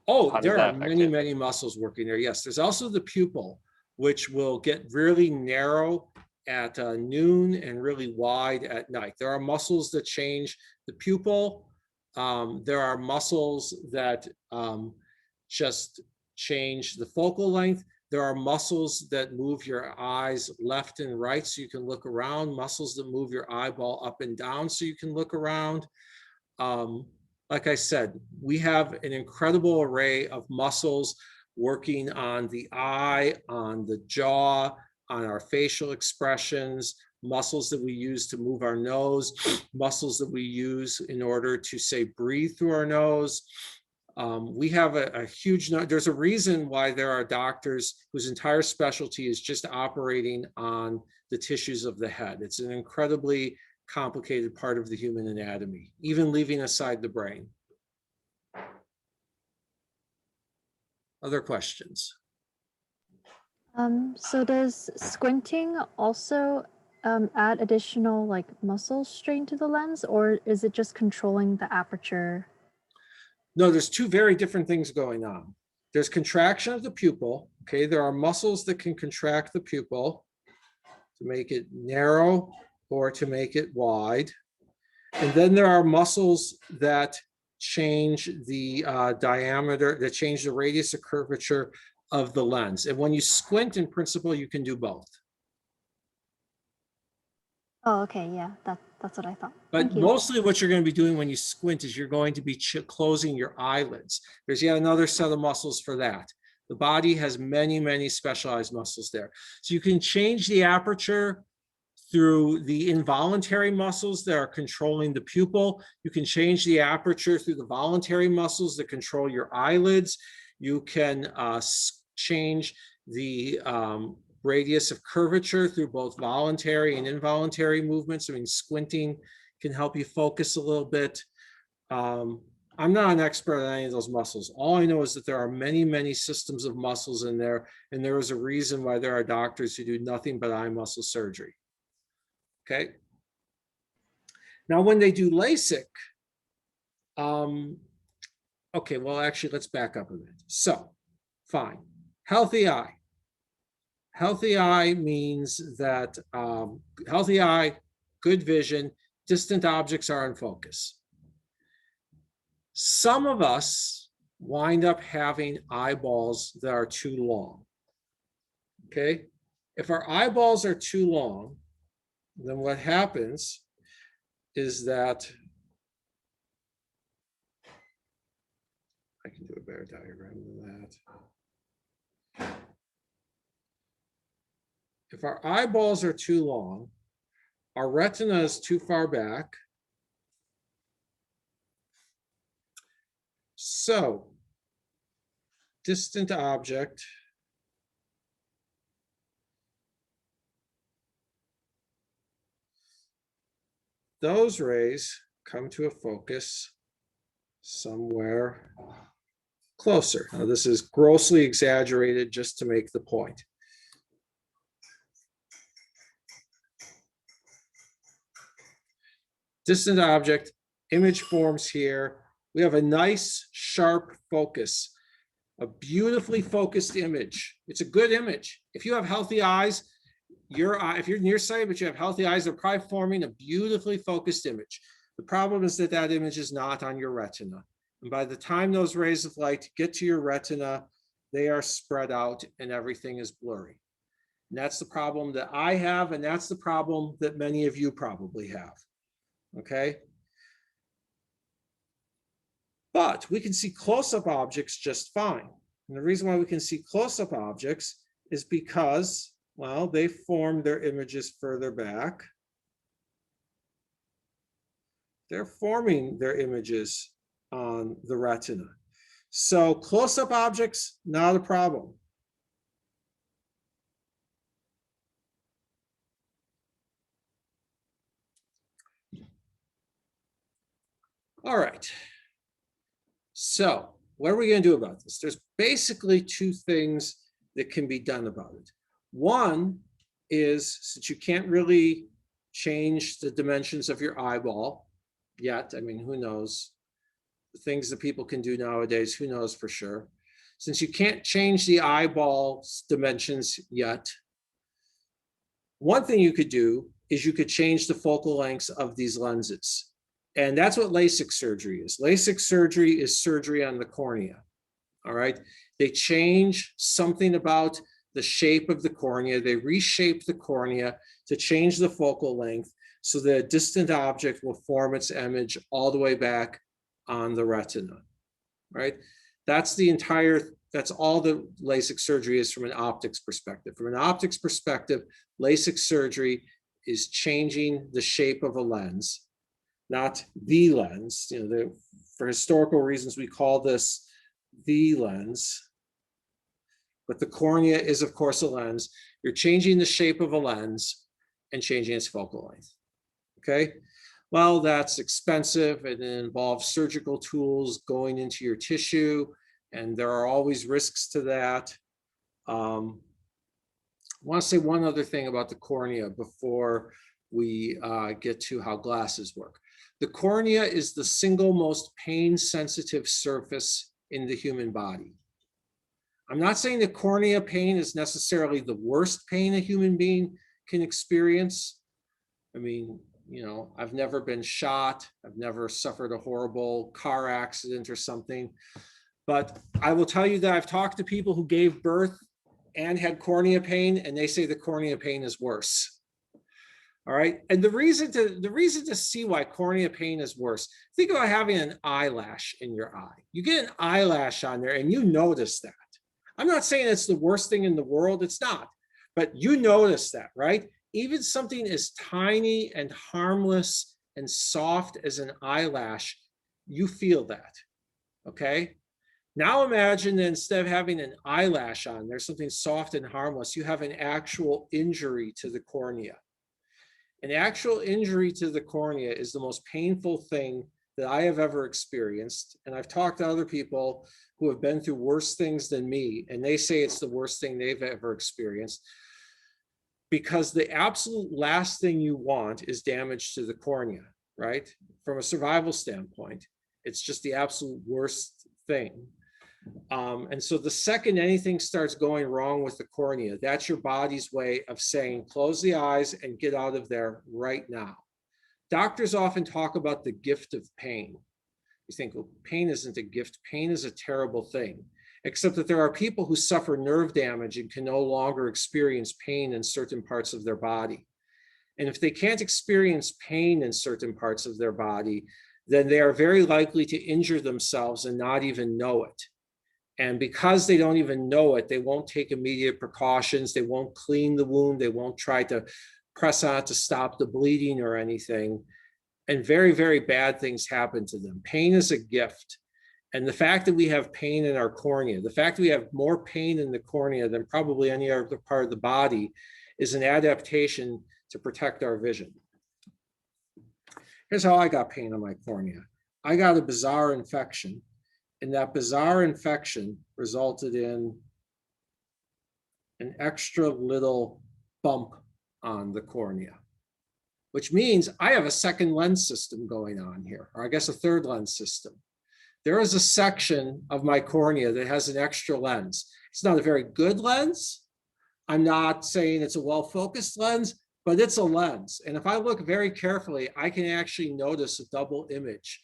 Oh, How does there that are affect many, it? many muscles working there. Yes, there's also the pupil, which will get really narrow at noon and really wide at night. There are muscles that change the pupil. There are muscles that just change the focal length. There are muscles that move your eyes left and right so you can look around, muscles that move your eyeball up and down so you can look around. Like I said, we have an incredible array of muscles working on the eye, on the jaw, on our facial expressions, muscles that we use to move our nose, muscles that we use in order to, say, breathe through our nose. We have a huge, there's a reason why there are doctors whose entire specialty is just operating on the tissues of the head. It's an incredibly complicated part of the human anatomy, even leaving aside the brain. Other questions? So does squinting also add additional like muscle strain to the lens, or is it just controlling the aperture? No, there's two very different things going on. There's contraction of the pupil. Okay, there are muscles that can contract the pupil to make it narrow or to make it wide. And then there are muscles that change the diameter, that change the radius of curvature of the lens. And when you squint, in principle, you can do both. Oh, okay, yeah, that's what I thought. But Thank you. mostly what you're going to be doing when you squint is you're going to be closing your eyelids. There's yet another set of muscles for that. The body has many, many specialized muscles there. So you can change the aperture through the involuntary muscles that are controlling the pupil. You can change the aperture through the voluntary muscles that control your eyelids. You can change the radius of curvature through both voluntary and involuntary movements. I mean, squinting can help you focus a little bit. I'm not an expert on any of those muscles. All I know is that there are many, many systems of muscles in there, and there is a reason why there are doctors who do nothing but eye muscle surgery. Okay. Now, when they do LASIK, okay, well, actually, let's back up a bit. So, fine. Healthy eye. Healthy eye means that healthy eye, good vision, distant objects are in focus. Some of us wind up having eyeballs that are too long. Okay? If our eyeballs are too long, then what happens is that I can do a better diagram than that. If our eyeballs are too long, our retina is too far back. So, distant object those rays come to a focus somewhere closer. Now, this is grossly exaggerated just to make the point. Distant object, image forms here. We have a nice, sharp focus, a beautifully focused image. It's a good image. If you have healthy eyes, if you're nearsighted, but you have healthy eyes, they're probably forming a beautifully focused image. The problem is that that image is not on your retina. And by the time those rays of light get to your retina, they are spread out and everything is blurry. And that's the problem that I have, and that's the problem that many of you probably have. Okay? But we can see close-up objects just fine. And the reason why we can see close-up objects is because, well, they form their images further back. They're forming their images on the retina. So close-up objects, not a problem. All right. So what are we going to do about this? There's basically two things that can be done about it. One is, since you can't really change the dimensions of your eyeball yet, I mean, who knows? The things that people can do nowadays, who knows for sure? Since you can't change the eyeball's dimensions yet, one thing you could do is you could change the focal lengths of these lenses. And that's what LASIK surgery is. LASIK surgery is surgery on the cornea, all right? They change something about the shape of the cornea. They reshape the cornea to change the focal length so that a distant object will form its image all the way back on the retina, right? That's all the LASIK surgery is from an optics perspective. From an optics perspective, LASIK surgery is changing the shape of a lens, not the lens. You know, for historical reasons, we call this the lens, but the cornea is, of course, a lens. You're changing the shape of a lens and changing its focal length, okay? Well, that's expensive and it involves surgical tools going into your tissue, and there are always risks to that. I want to say one other thing about the cornea before we get to how glasses work. The cornea is the single most pain-sensitive surface in the human body. I'm not saying that cornea pain is necessarily the worst pain a human being can experience. I mean, you know, I've never been shot. I've never suffered a horrible car accident or something. But I will tell you that I've talked to people who gave birth and had cornea pain, and they say the cornea pain is worse. All right. And the reason to see why cornea pain is worse, think about having an eyelash in your eye. You get an eyelash on there and you notice that. I'm not saying it's the worst thing in the world. It's not. But you notice that, right? Even something as tiny and harmless and soft as an eyelash, you feel that. Okay. Now imagine that instead of having an eyelash on, there's something soft and harmless. You have an actual injury to the cornea. An actual injury to the cornea is the most painful thing that I have ever experienced. And I've talked to other people who have been through worse things than me, and they say it's the worst thing they've ever experienced. Because the absolute last thing you want is damage to the cornea, right? From a survival standpoint, it's just the absolute worst thing. And so the second anything starts going wrong with the cornea, that's your body's way of saying, close the eyes and get out of there right now. Doctors often talk about the gift of pain. You think, well, pain isn't a gift. Pain is a terrible thing, except that there are people who suffer nerve damage and can no longer experience pain in certain parts of their body. And if they can't experience pain in certain parts of their body, then they are very likely to injure themselves and not even know it. And because they don't even know it, they won't take immediate precautions. They won't clean the wound. They won't try to press on it to stop the bleeding or anything. And very, very bad things happen to them. Pain is a gift. And the fact that we have pain in our cornea, the fact that we have more pain in the cornea than probably any other part of the body is an adaptation to protect our vision. Here's how I got pain on my cornea. I got a bizarre infection, and that bizarre infection resulted in an extra little bump on the cornea, which means I have a second lens system going on here, or I guess a third lens system. There is a section of my cornea that has an extra lens. It's not a very good lens. I'm not saying it's a well-focused lens, but it's a lens. And if I look very carefully, I can actually notice a double image.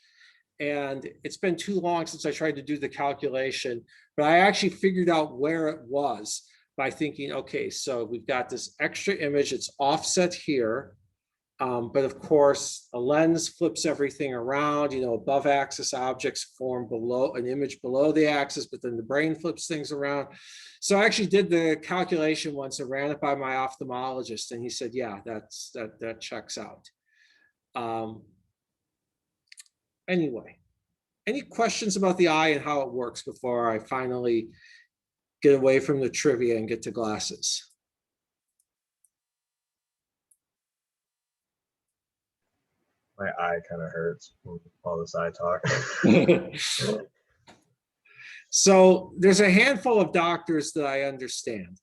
And it's been too long since I tried to do the calculation, but I actually figured out where it was by thinking, okay, so we've got this extra image, it's offset here. But of course, a lens flips everything around, you know, above axis objects form below an image below the axis, but then the brain flips things around. So I actually did the calculation once and ran it by my ophthalmologist, and he said, yeah, that checks out. Anyway, any questions about the eye and how it works before I finally get away from the trivia and get to glasses? My eye kind of hurts from all this eye talk. So there's a handful of doctors that I understand.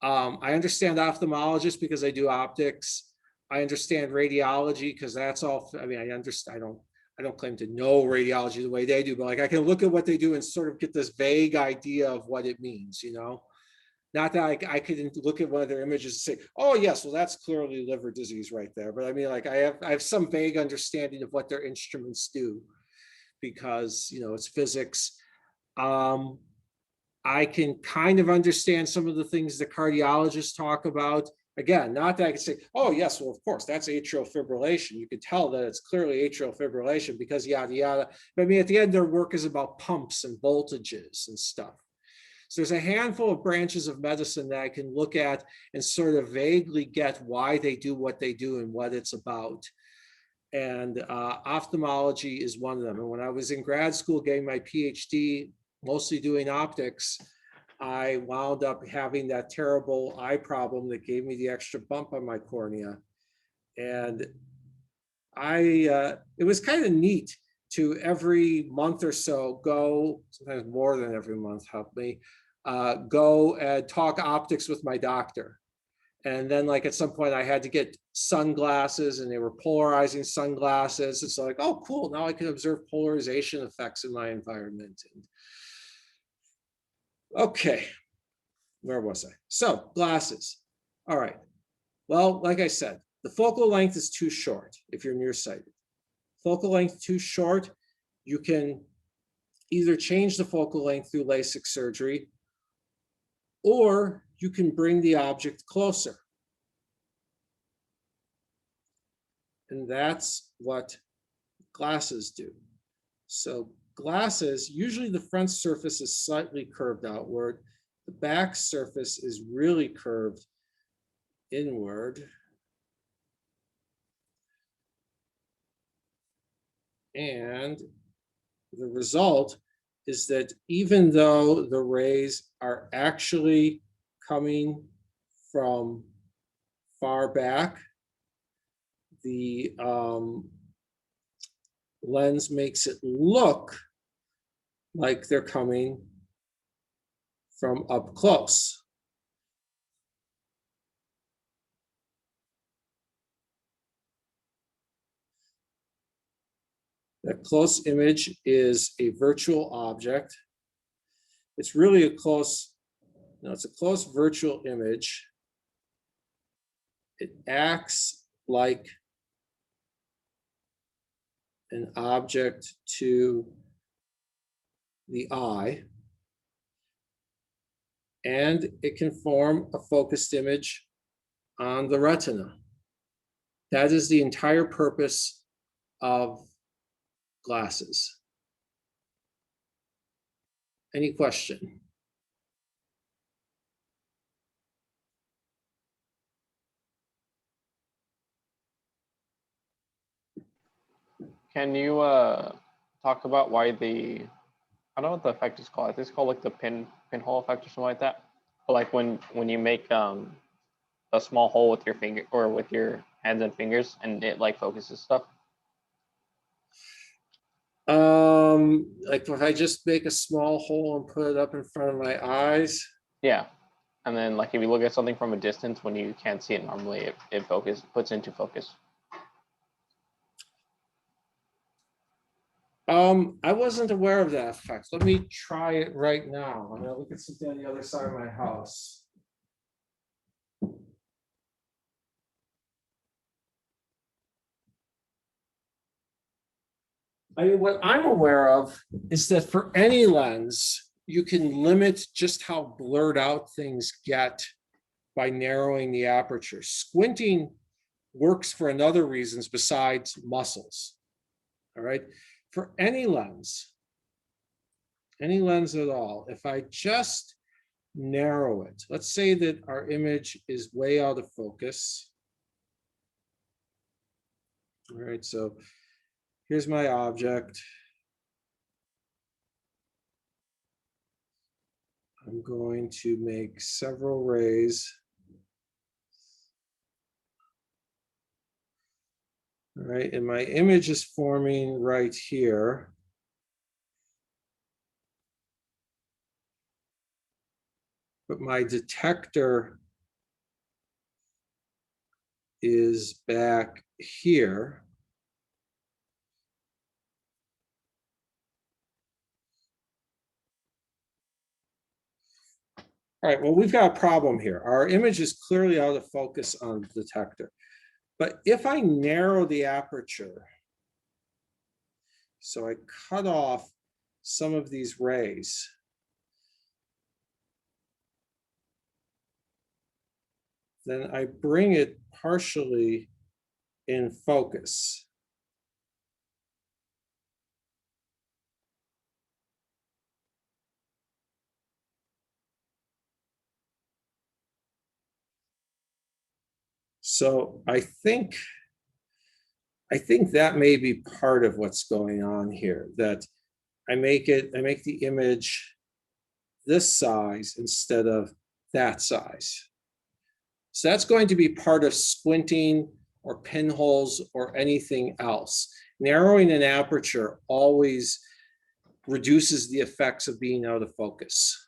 I understand ophthalmologists because I do optics. I understand radiology because that's all. I mean, I understand. I don't claim to know radiology the way they do, but like I can look at what they do and sort of get this vague idea of what it means, you know. Not that I couldn't look at one of their images and say, oh yes, well that's clearly liver disease right there. But I mean, like I have some vague understanding of what their instruments do because, you know, it's physics. I can kind of understand some of the things the cardiologists talk about. Again, not that I can say, oh yes, well of course that's atrial fibrillation. You could tell that it's clearly atrial fibrillation because yada yada. But I mean, at the end, their work is about pumps and voltages and stuff. So there's a handful of branches of medicine that I can look at and sort of vaguely get why they do what they do and what it's about. And ophthalmology is one of them. And when I was in grad school getting my PhD, mostly doing optics, I wound up having that terrible eye problem that gave me the extra bump on my cornea. And it was kind of neat to every month or so go, sometimes more than every month, help me, go and talk optics with my doctor. And then like at some point I had to get sunglasses and they were polarizing sunglasses. It's like, oh, cool. Now I can observe polarization effects in my environment. And okay, where was I? So glasses. All right. Well, like I said, the focal length is too short if you're nearsighted. Focal length too short, you can either change the focal length through LASIK surgery, or you can bring the object closer. And that's what glasses do. So glasses, usually the front surface is slightly curved outward. The back surface is really curved inward. And the result is that even though the rays are actually coming from far back, the lens makes it look like they're coming from up close. That close image is a virtual object. It's really a close, no, it's a close virtual image. It acts like an object to the eye, and it can form a focused image on the retina. That is the entire purpose of glasses. Any question? Can you talk about why the, I don't know what the effect is called. I think it's called like the pinhole effect or something like that. But like when you make a small hole with your finger or with your hands and fingers, and it like focuses stuff. Like if I just make a small hole and put it up in front of my eyes. Yeah, and then like if you look at something from a distance when you can't see it normally, it puts into focus. I wasn't aware of that effect. Let me try it right now. I'm gonna look at something on the other side of my house. I mean, what I'm aware of is that for any lens, you can limit just how blurred out things get by narrowing the aperture. Squinting works for another reasons besides muscles. All right. For any lens at all, if I just narrow it, let's say that our image is way out of focus. All right, so here's my object. I'm going to make several rays. All right, and my image is forming right here. But my detector is back here. All right, well, we've got a problem here. Our image is clearly out of focus on the detector. But if I narrow the aperture, so I cut off some of these rays, then I bring it partially in focus. So I think that may be part of what's going on here, that I make the image this size instead of that size. So that's going to be part of squinting or pinholes or anything else. Narrowing an aperture always reduces the effects of being out of focus.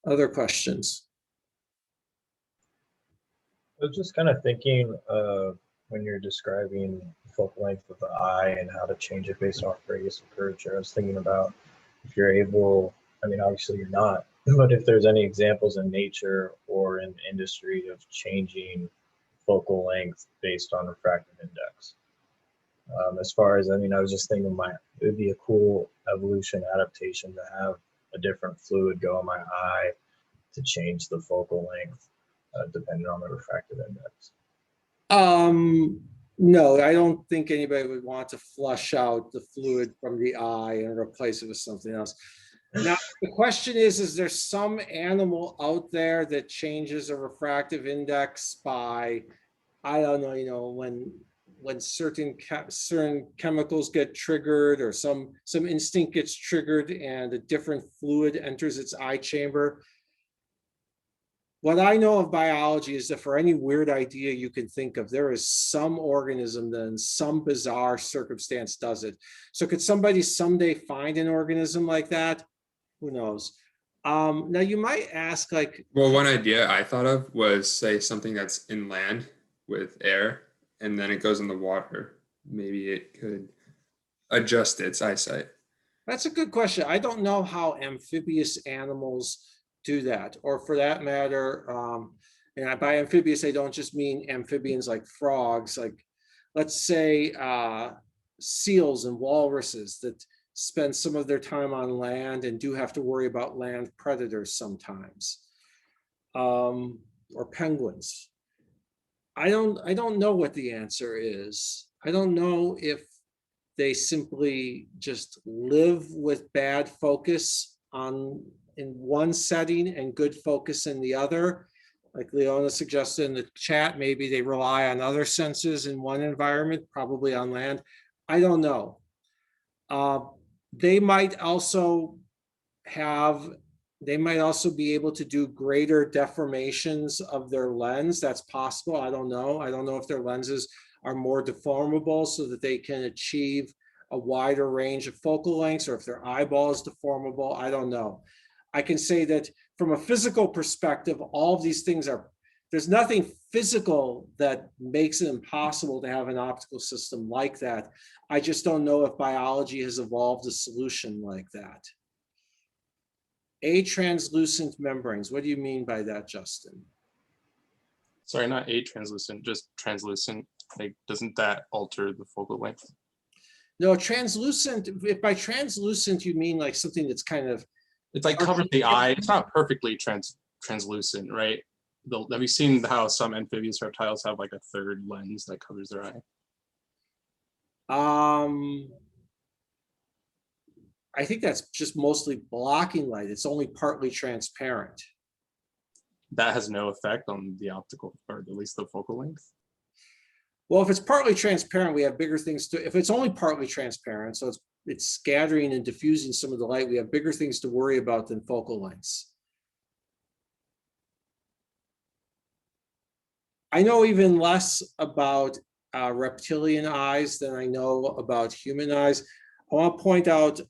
Other questions? I was just kind of thinking when you're describing the focal length of the eye and how to change it based off radius of curvature. I was thinking about if you're able, I mean, obviously you're not, but if there's any examples in nature or in industry of changing focal length based on refractive index. As far as, I mean, I was just thinking it would be a cool evolution adaptation to have a different fluid go in my eye to change the focal length depending on the refractive index. No, I don't think anybody would want to flush out the fluid from the eye and replace it with something else. Now, the question is there some animal out there that changes a refractive index by, I don't know, when certain chemicals get triggered or some instinct gets triggered and a different fluid enters its eye chamber? What I know of biology is that for any weird idea you can think of, there is some organism that in some bizarre circumstance does it. So could somebody someday find an organism like that? Who knows? Now you might ask, like, well, one idea I thought of was, say, something that's in land with air and then it goes in the water. Maybe it could adjust its eyesight. That's a good question. I don't know how amphibious animals do that, or for that matter, and by amphibious, I don't just mean amphibians like frogs, like let's say seals and walruses that spend some of their time on land and do have to worry about land predators sometimes, or penguins. I don't know what the answer is. I don't know if they simply just live with bad focus in one setting and good focus in the other. Like Leona suggested in the chat, maybe they rely on other senses in one environment, probably on land. I don't know. They might also be able to do greater deformations of their lens. That's possible. I don't know. I don't know if their lenses are more deformable so that they can achieve a wider range of focal lengths, or if their eyeball is deformable. I don't know. I can say that from a physical perspective, all of these things there's nothing physical that makes it impossible to have an optical system like that. I just don't know if biology has evolved a solution like that. Atranslucent membranes. What do you mean by that, Justin? Sorry, not atranslucent, just translucent. Like, doesn't that alter the focal length? No, translucent, if by translucent you mean like something that's kind of, It's like covers the eye. It's not perfectly translucent, right? Have you seen how some amphibious reptiles have like a third lens that covers their eye? I think that's just mostly blocking light. It's only partly transparent. That has no effect on the optical, or at least the focal length. Well, if it's partly transparent, we have bigger things to, if it's only partly transparent, so it's scattering and diffusing some of the light, we have bigger things to worry about than focal lengths. I know even less about reptilian eyes than I know about human eyes. I want to point out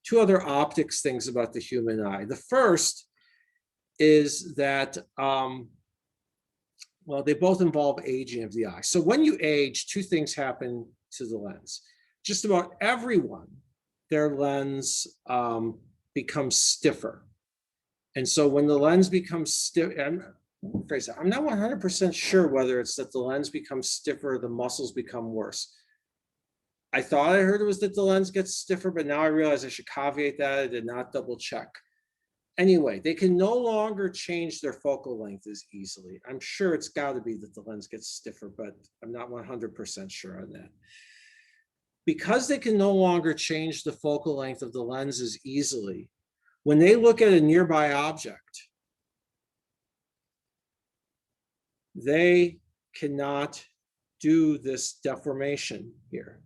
two other optics things about the human eye. The first is that, well, they both involve aging of the eye. So when you age, two things happen to the lens. Just about everyone, their lens becomes stiffer. And so when the lens becomes stiff, I'm not 100% sure whether it's that the lens becomes stiffer or the muscles become worse. I thought I heard it was that the lens gets stiffer, but now I realize I should caveat that. I did not double check. Anyway, they can no longer change their focal length as easily. I'm sure it's got to be that the lens gets stiffer, but I'm not 100% sure on that. Because they can no longer change the focal length of the lenses easily, when they look at a nearby object, they cannot do this deformation here.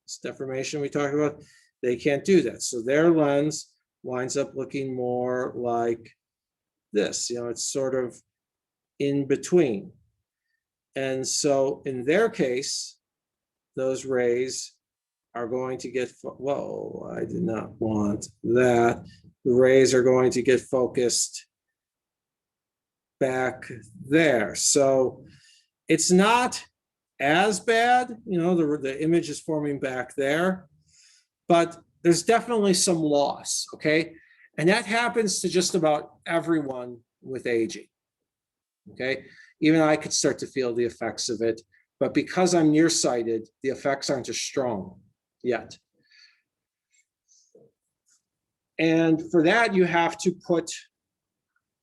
This deformation we talked about, they can't do that. So their lens winds up looking more like this. You know, it's sort of in between. And so in their case, those rays are going to get, whoa, I did not want that. The rays are going to get focused back there. So it's not as bad, you know, the image is forming back there, but there's definitely some loss, okay? And that happens to just about everyone with aging, okay? Even I could start to feel the effects of it, but because I'm nearsighted, the effects aren't as strong yet. And for that, you have to put,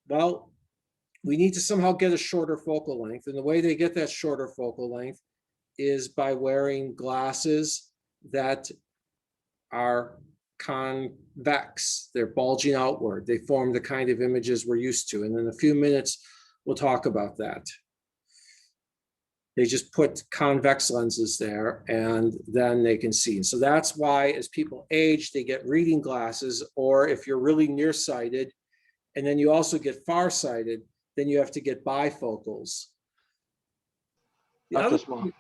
well, we need to somehow get a shorter focal length. And the way they get that shorter focal length is by wearing glasses that are convex. They're bulging outward. They form the kind of images we're used to. And in a few minutes, we'll talk about that. They just put convex lenses there and then they can see. So that's why as people age, they get reading glasses, or if you're really nearsighted and then you also get farsighted, then you have to get bifocals. Dr. Small,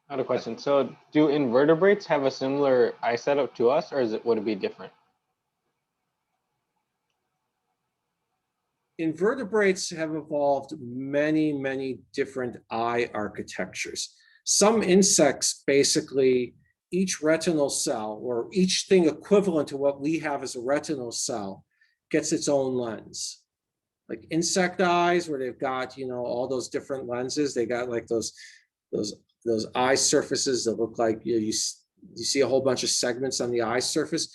I had a question. So do invertebrates have a similar eye setup to us, or would it be different? Invertebrates have evolved many, many different eye architectures. Some insects, basically, each retinal cell, or each thing equivalent to what we have as a retinal cell, gets its own lens. Like insect eyes, where they've got, you know, all those different lenses. They got like those eye surfaces that look like, you know, you see a whole bunch of segments on the eye surface.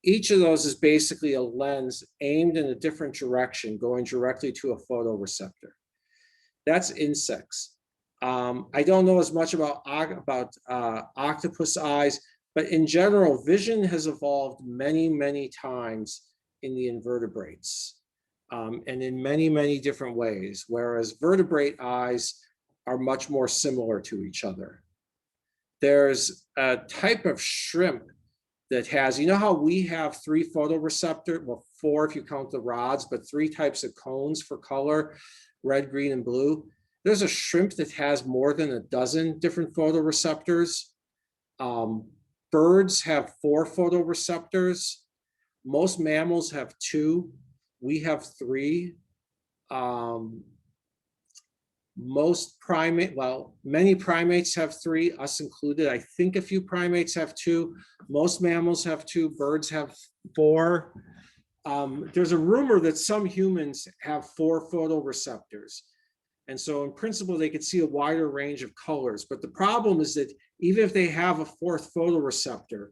Each of those is basically a lens aimed in a different direction, going directly to a photoreceptor. That's insects. I don't know as much about octopus eyes, but in general, vision has evolved many, many times in the invertebrates, and in many, many different ways, whereas vertebrate eyes are much more similar to each other. There's a type of shrimp that has, you know how we have 3 photoreceptors, well, 4 if you count the rods, but 3 types of cones for color, red, green, and blue. There's a shrimp that has more than a dozen different photoreceptors. Birds have 4 photoreceptors. Most mammals have 2. We have 3. Many primates have 3, us included. I think a few primates have 2. Most mammals have 2. Birds have 4. There's a rumor that some humans have 4 photoreceptors. And so in principle, they could see a wider range of colors. But the problem is that even if they have a 4th photoreceptor,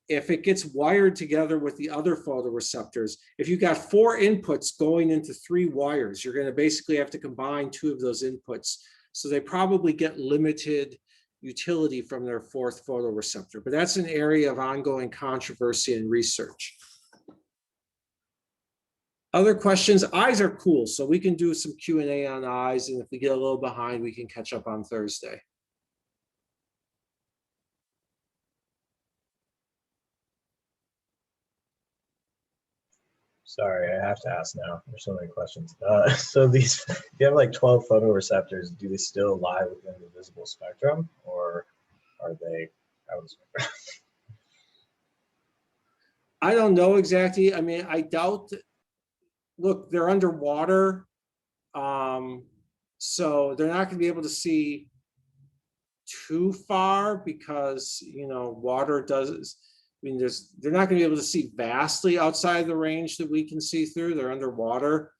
if it gets wired together with the other photoreceptors, if you've got 4 inputs going into 3 wires, you're going to basically have to combine 2 of those inputs. So they probably get limited utility from their 4th photoreceptor. But that's an area of ongoing controversy and research. Other questions? Eyes are cool, so we can do some Q&A on eyes, and if we get a little behind, we can catch up on Thursday. Sorry, I have to ask now. There's so many questions. So these, if you have like 12 photoreceptors, do they still lie within the visible spectrum, or are they out of the spectrum? I don't know exactly. I mean, I doubt. Look, they're underwater, so they're not going to be able to see too far because, you know, water does. I mean, they're not going to be able to see vastly outside the range that we can see through. They're underwater,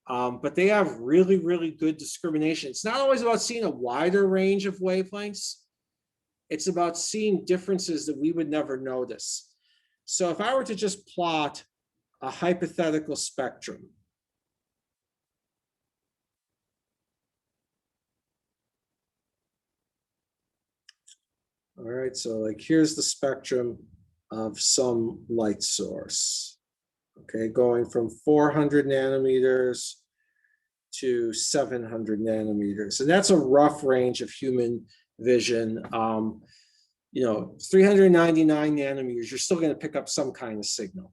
but they have really, really good discrimination. It's not always about seeing a wider range of wavelengths. It's about seeing differences that we would never notice. So if I were to just plot a hypothetical spectrum. All right, so like here's the spectrum of some light source. Okay, going from 400 nanometers to 700 nanometers. And that's a rough range of human vision. You know, 399 nanometers, you're still going to pick up some kind of signal.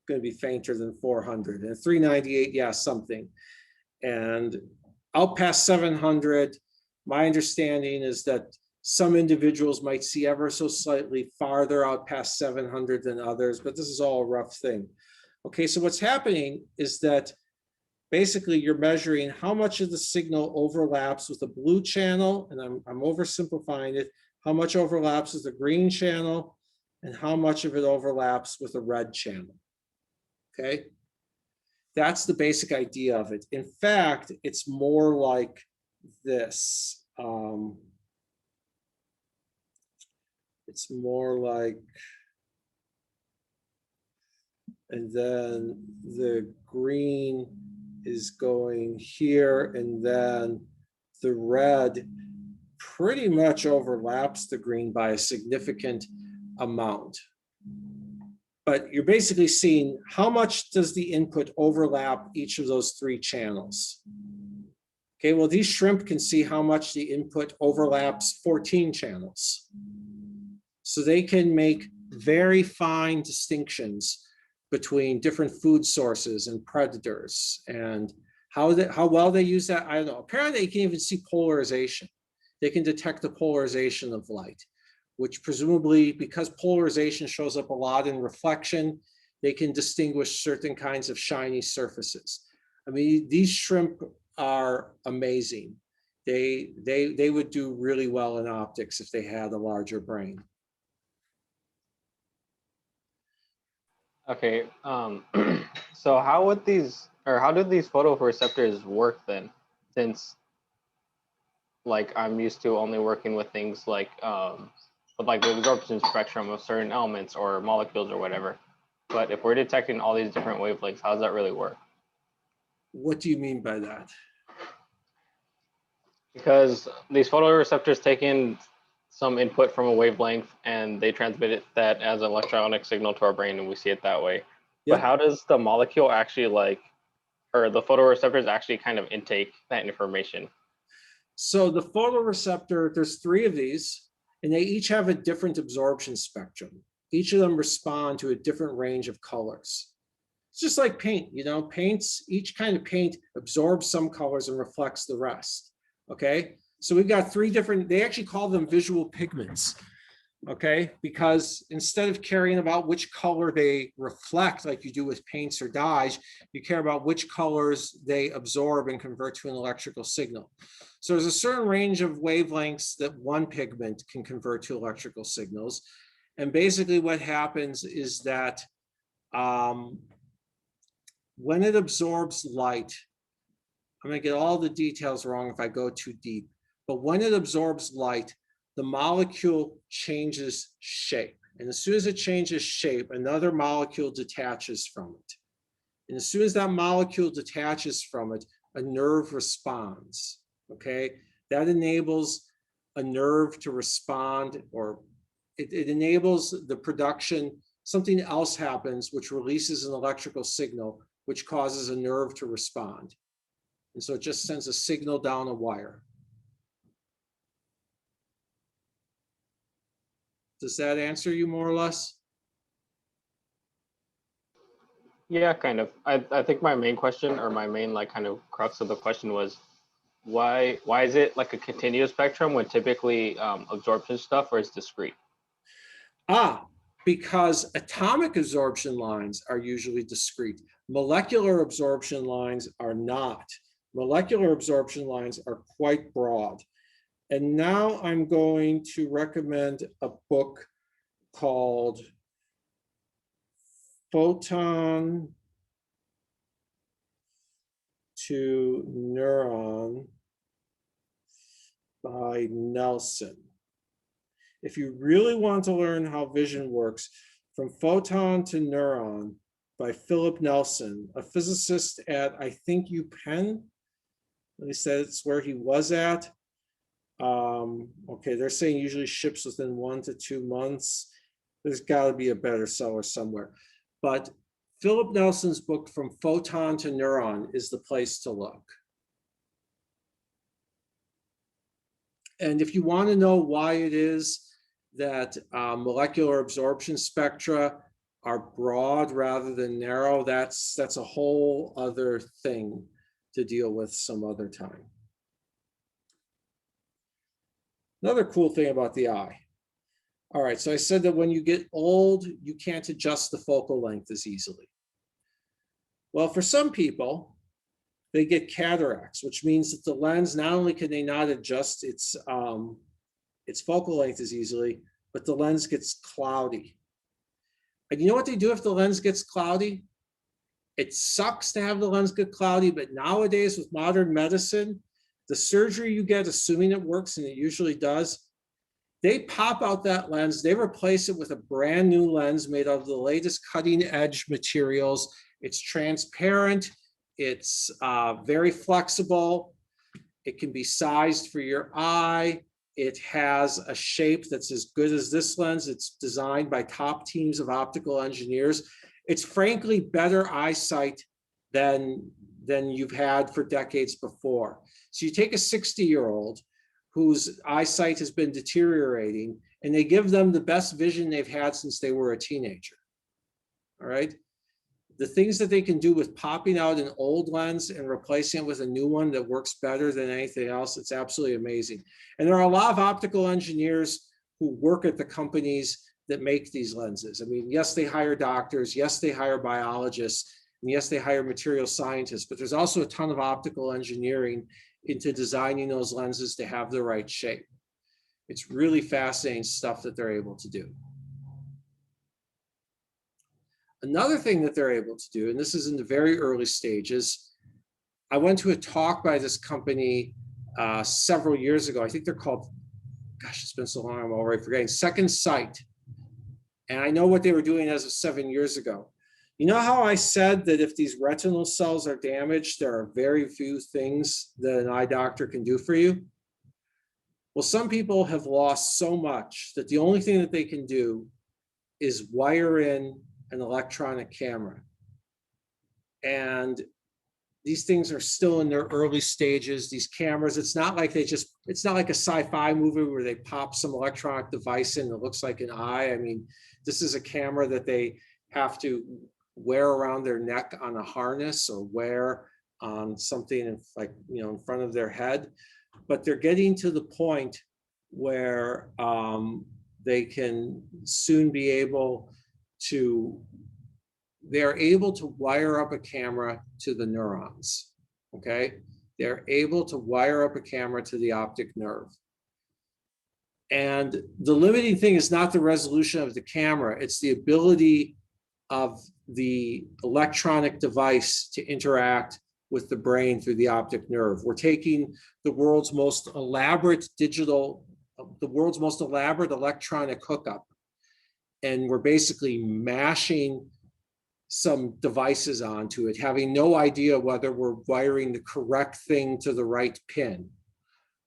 Going to be fainter than 400, and 398, yeah, something. And out past 700, my understanding is that some individuals might see ever so slightly farther out past 700 than others, but this is all a rough thing. Okay, so what's happening is that basically you're measuring how much of the signal overlaps with the blue channel, and I'm oversimplifying it, how much overlaps with the green channel, and how much of it overlaps with the red channel. Okay, that's the basic idea of it. In fact, it's more like this. It's more like, and then the green is going here, and then the red pretty much overlaps the green by a significant amount. But you're basically seeing how much does the input overlap each of those 3 channels. Okay, well, these shrimp can see how much the input overlaps 14 channels. So they can make very fine distinctions between different food sources and predators. And how well they use that, I don't know. Apparently they can even see polarization. They can detect the polarization of light, which presumably, because polarization shows up a lot in reflection, they can distinguish certain kinds of shiny surfaces. I mean, these shrimp are amazing. They would do really well in optics if they had a larger brain. Okay, so how do these photoreceptors work then? Since like I'm used to only working with things like with like the absorption spectrum of certain elements or molecules or whatever. But if we're detecting all these different wavelengths, how does that really work? What do you mean by that? Because these photoreceptors take in some input from a wavelength and they transmit it that as an electronic signal to our brain, and we see it that way. But Yep. how does the molecule actually or the photoreceptors actually kind of intake that information? So the photoreceptor, there's 3 of these, and they each have a different absorption spectrum. Each of them respond to a different range of colors. It's just like paint, each kind of paint absorbs some colors and reflects the rest. Okay, so we've got 3 different, they actually call them visual pigments. Okay, because instead of caring about which color they reflect like you do with paints or dyes, you care about which colors they absorb and convert to an electrical signal. So there's a certain range of wavelengths that one pigment can convert to electrical signals. And basically what happens is that when it absorbs light, I'm going to get all the details wrong if I go too deep, but when it absorbs light, the molecule changes shape. And as soon as it changes shape, another molecule detaches from it. And as soon as that molecule detaches from it, a nerve responds, okay? That enables a nerve to respond, or it enables the production, something else happens which releases an electrical signal, which causes a nerve to respond. And so it just sends a signal down a wire. Does that answer you more or less? Yeah, kind of. I think my main question, or my main like kind of crux of the question was, why is it like a continuous spectrum when typically absorption stuff or is discrete? Because atomic absorption lines are usually discrete. Molecular absorption lines are not. Molecular absorption lines are quite broad. And now I'm going to recommend a book called Photon to Neuron by Nelson. If you really want to learn how vision works, From Photon to Neuron by Philip Nelson, a physicist at, I think, UPenn. At least that's where he was at. Okay, they're saying usually ships within 1 to 2 months. There's got to be a better seller somewhere. But Philip Nelson's book, From Photon to Neuron, is the place to look. And if you want to know why it is that molecular absorption spectra are broad rather than narrow, that's a whole other thing to deal with some other time. Another cool thing about the eye. All right, so I said that when you get old, you can't adjust the focal length as easily. Well, for some people, they get cataracts, which means that the lens, not only can they not adjust its focal length as easily, but the lens gets cloudy. And you know what they do if the lens gets cloudy? It sucks to have the lens get cloudy, but nowadays with modern medicine, the surgery you get, assuming it works, and it usually does, they pop out that lens, they replace it with a brand new lens made of the latest cutting edge materials. It's transparent, it's very flexible, it can be sized for your eye, it has a shape that's as good as this lens, it's designed by top teams of optical engineers. It's frankly better eyesight than you've had for decades before. So you take a 60-year-old whose eyesight has been deteriorating, and they give them the best vision they've had since they were a teenager. All right. The things that they can do with popping out an old lens and replacing it with a new one that works better than anything else, it's absolutely amazing. And there are a lot of optical engineers who work at the companies that make these lenses. I mean, yes, they hire doctors, yes, they hire biologists, and yes, they hire material scientists, but there's also a ton of optical engineering into designing those lenses to have the right shape. It's really fascinating stuff that they're able to do. Another thing that they're able to do, and this is in the very early stages, I went to a talk by this company several years ago. I think they're called gosh, it's been so long, I'm already forgetting, Second Sight. And I know what they were doing as of 7 years ago. You know how I said that if these retinal cells are damaged, there are very few things that an eye doctor can do for you? Well, some people have lost so much that the only thing that they can do is wire in an electronic camera. And these things are still in their early stages. These cameras, it's not like it's not like a sci-fi movie where they pop some electronic device in that looks like an eye. I mean, this is a camera that they have to wear around their neck on a harness or wear on something like, in front of their head. But they're getting to the point where they can soon be able to, they're able to wire up a camera to the neurons, okay? They're able to wire up a camera to the optic nerve. And the limiting thing is not the resolution of the camera, it's the ability of the electronic device to interact with the brain through the optic nerve. We're taking the world's most elaborate electronic hookup, and we're basically mashing some devices onto it, having no idea whether we're wiring the correct thing to the right pin,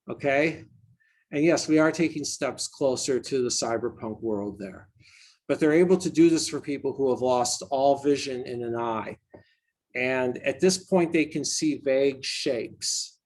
okay? And yes, we are taking steps closer to the cyberpunk world there. But they're able to do this for people who have lost all vision in an eye. And at this point, they can see vague shapes.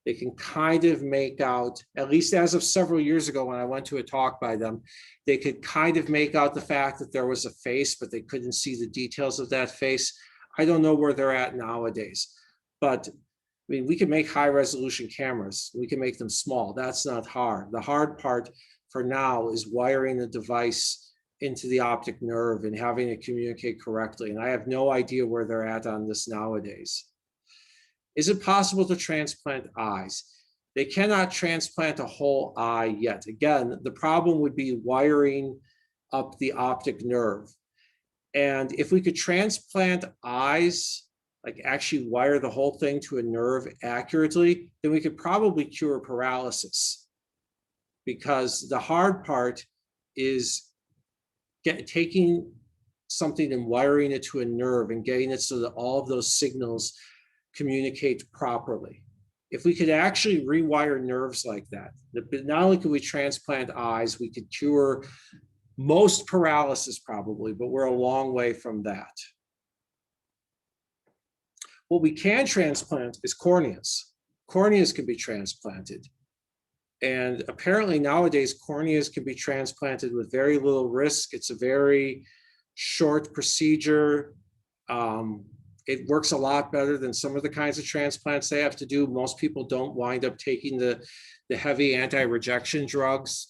They can kind of make out, at least as of several years ago when I went to a talk by them, they could kind of make out the fact that there was a face, but they couldn't see the details of that face. I don't know where they're at nowadays, but I mean, we can make high resolution cameras. We can make them small. That's not hard. The hard part for now is wiring the device into the optic nerve and having it communicate correctly. And I have no idea where they're at on this nowadays. Is it possible to transplant eyes? They cannot transplant a whole eye yet. Again, the problem would be wiring up the optic nerve. And if we could transplant eyes, like actually wire the whole thing to a nerve accurately, then we could probably cure paralysis. Because the hard part is taking something and wiring it to a nerve and getting it so that all of those signals communicate properly. If we could actually rewire nerves like that, not only could we transplant eyes, we could cure most paralysis probably, but we're a long way from that. What we can transplant is corneas. Corneas can be transplanted. And apparently nowadays, corneas can be transplanted with very little risk. It's a very short procedure. It works a lot better than some of the kinds of transplants they have to do. Most people don't wind up taking the heavy anti-rejection drugs.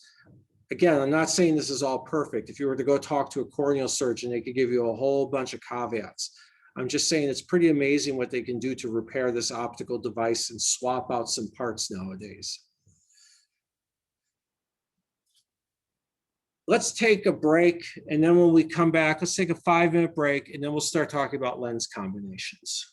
Again, I'm not saying this is all perfect. If you were to go talk to a corneal surgeon, they could give you a whole bunch of caveats. I'm just saying it's pretty amazing what they can do to repair this optical device and swap out some parts nowadays. Let's take a break, and then when we come back, let's take a 5-minute break, and then we'll start talking about lens combinations.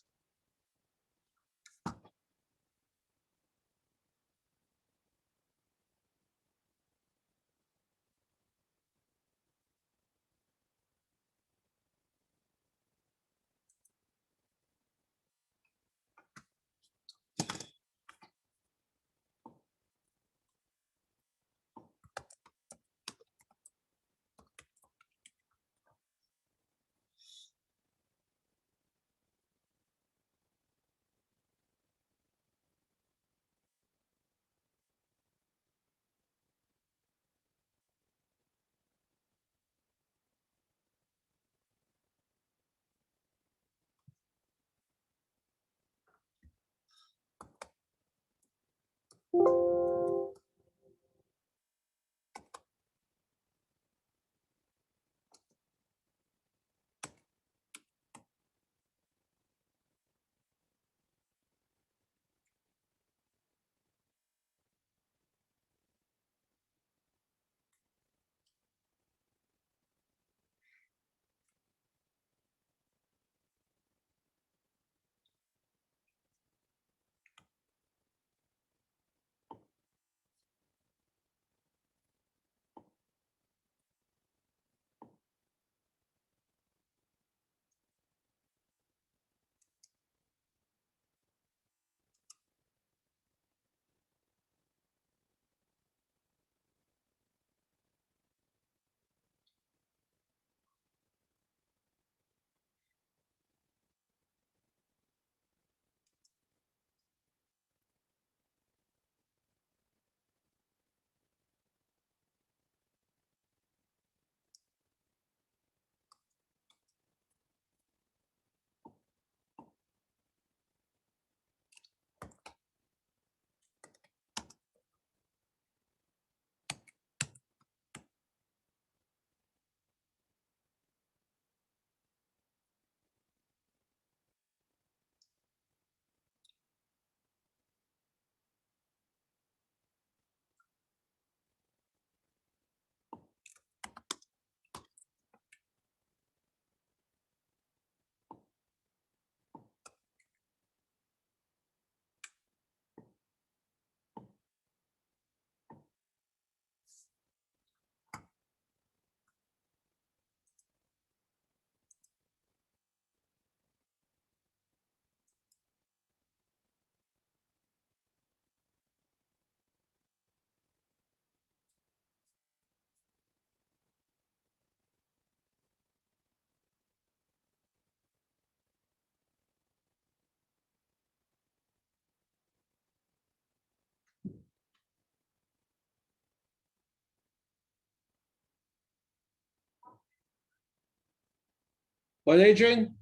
What, Adrian?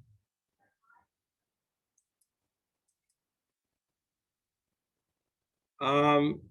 Um,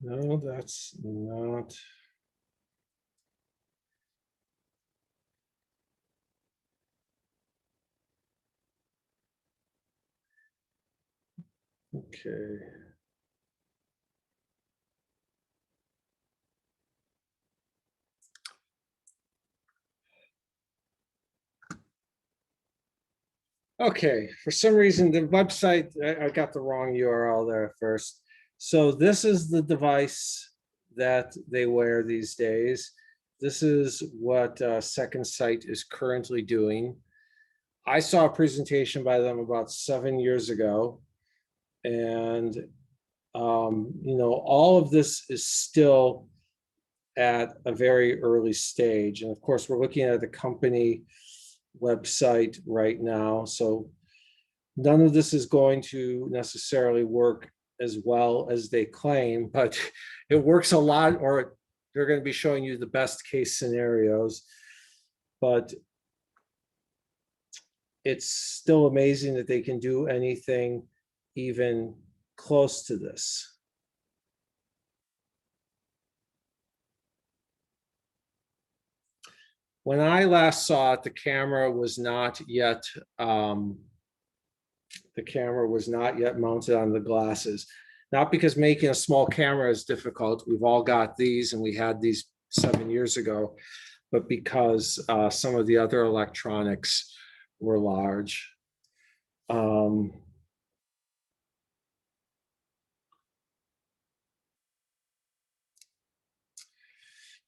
no, that's not. Okay. Okay, for some reason, the website, I got the wrong URL there first. So this is the device that they wear these days. This is what Second Sight is currently doing. I saw a presentation by them about 7 years ago. And, you know, all of this is still at a very early stage. And of course, we're looking at the company website right now. So none of this is going to necessarily work as well as they claim, but it works a lot, or they're going to be showing you the best case scenarios. But it's still amazing that they can do anything even close to this. When I last saw it, the camera was not yet mounted on the glasses. Not because making a small camera is difficult. We've all got these, and we had these 7 years ago, but because some of the other electronics were large.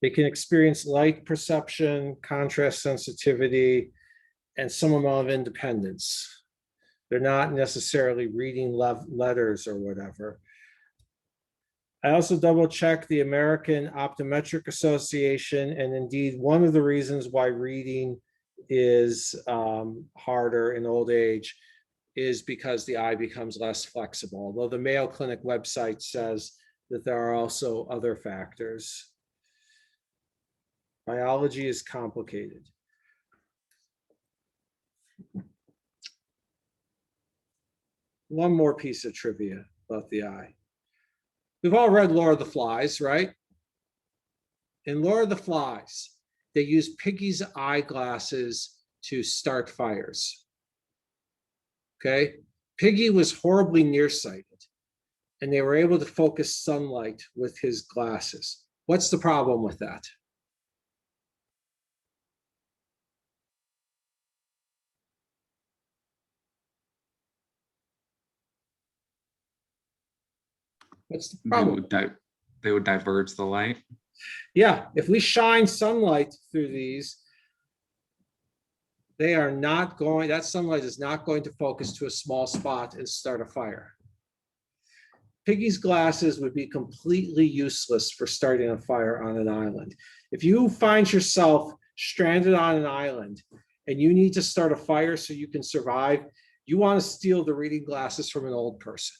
They can experience light perception, contrast sensitivity, and some amount of independence. They're not necessarily reading letters or whatever. I also double checked the American Optometric Association, and indeed one of the reasons why reading is harder in old age is because the eye becomes less flexible, although the Mayo Clinic website says that there are also other factors. Biology is complicated. One more piece of trivia about the eye. We've all read Lord of the Flies, right? In Lord of the Flies, they use Piggy's eyeglasses to start fires. Okay? Piggy was horribly nearsighted, and they were able to focus sunlight with his glasses. What's the problem with that? What's the They problem? would they would diverge the light. Yeah, if we shine sunlight through these, they are not going, that sunlight is not going to focus to a small spot and start a fire. Piggy's glasses would be completely useless for starting a fire on an island. If you find yourself stranded on an island and you need to start a fire so you can survive, you want to steal the reading glasses from an old person.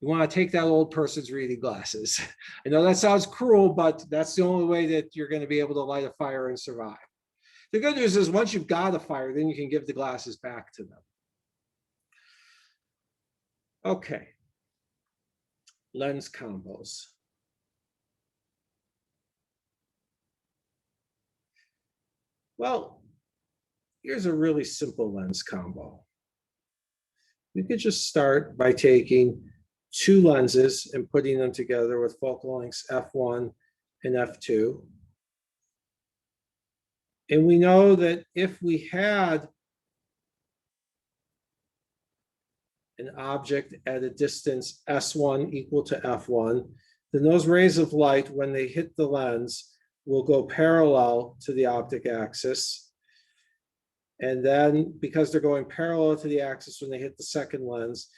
You want to take that old person's reading glasses. I know that sounds cruel, but that's the only way that you're going to be able to light a fire and survive. The good news is once you've got a fire, then you can give the glasses back to them. Okay. Lens combos. Well, here's a really simple lens combo. We could just start by taking two lenses and putting them together with focal lengths f1 and f2. And we know that if we had an object at a distance s1 equal to f1, then those rays of light, when they hit the lens, will go parallel to the optic axis. And then because they're going parallel to the axis when they hit the second lens,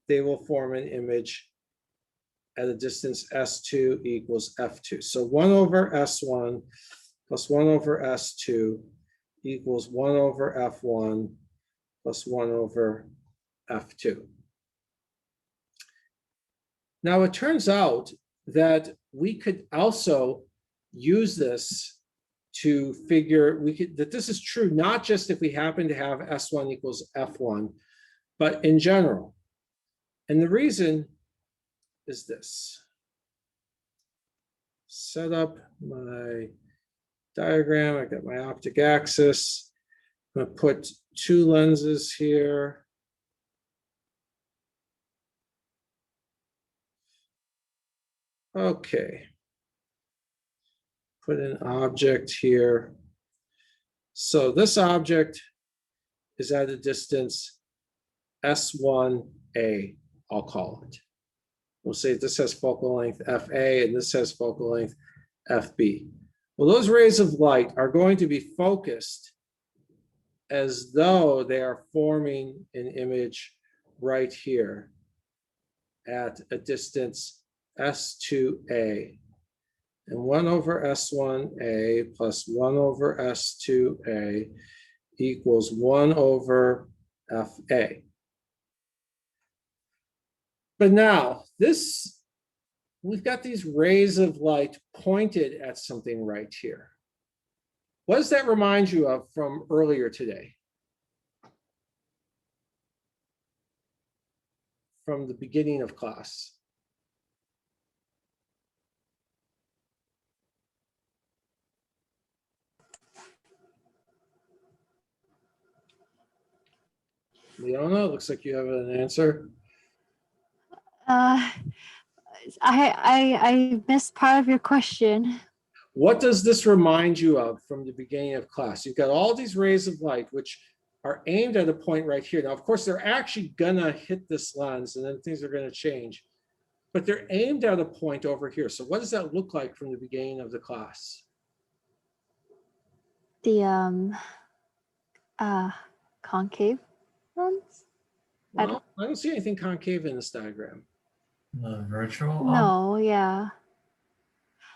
they will form an image at a distance s2 equals f2. So 1 over s1 plus 1 over s2 equals 1 over f1 plus 1 over f2. Now it turns out that we could also use this to figure that this is true not just if we happen to have s1 equals f1, but in general. And the reason is this. Set up my diagram. I got my optic axis. I'm going to put two lenses here. Okay. Put an object here. So this object is at a distance S1A, I'll call it. We'll say this has focal length FA and this has focal length FB. Well, those rays of light are going to be focused as though they are forming an image right here at a distance S2A. And 1 over S1A plus 1 over S2A equals 1 over FA. But now we've got these rays of light pointed at something right here. What does that remind you of from earlier today? From the beginning of class? Leona, looks like you have an answer. I missed part of your question. What does this remind you of from the beginning of class? You've got all these rays of light which are aimed at a point right here. Now, of course, they're actually gonna hit this lens and then things are gonna change, but they're aimed at a point over here. So what does that look like from the beginning of the class? The concave lens? Well, I don't see anything concave in this diagram. Virtual? No, yeah.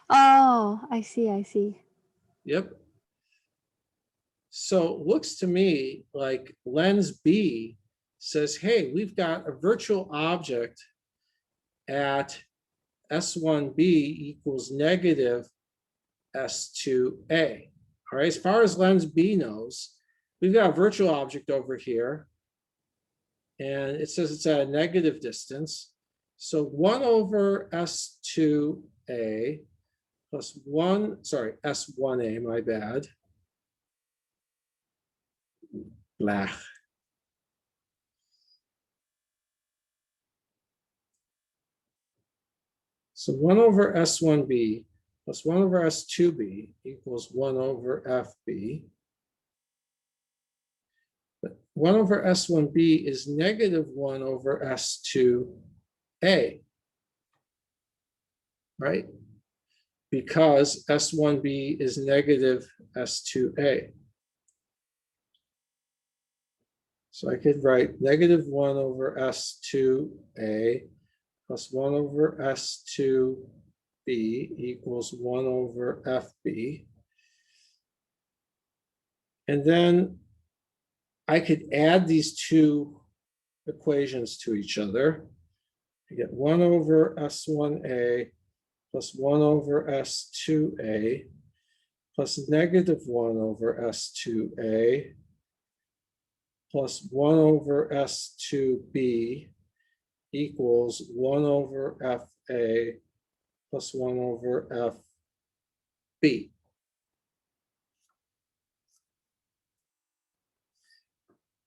Oh, I see. Yep. So it looks to me like lens B says, hey, we've got a virtual object at S1B equals negative S2A. All right, as far as lens B knows, we've got a virtual object over here, and it says it's at a negative distance. So 1 over S2A plus 1, sorry, S1A, my bad. Blah. So 1 over S1B plus 1 over S2B equals 1 over FB. But 1 over S1B is negative 1 over S2A. right? Because S1B is negative S2A. So I could write negative 1 over S2A plus 1 over S2B equals 1 over FB. And then I could add these two equations to each other. I get 1 over S1A plus 1 over S2A plus negative 1 over S2A plus 1 over S2B equals 1 over FA plus 1 over FB.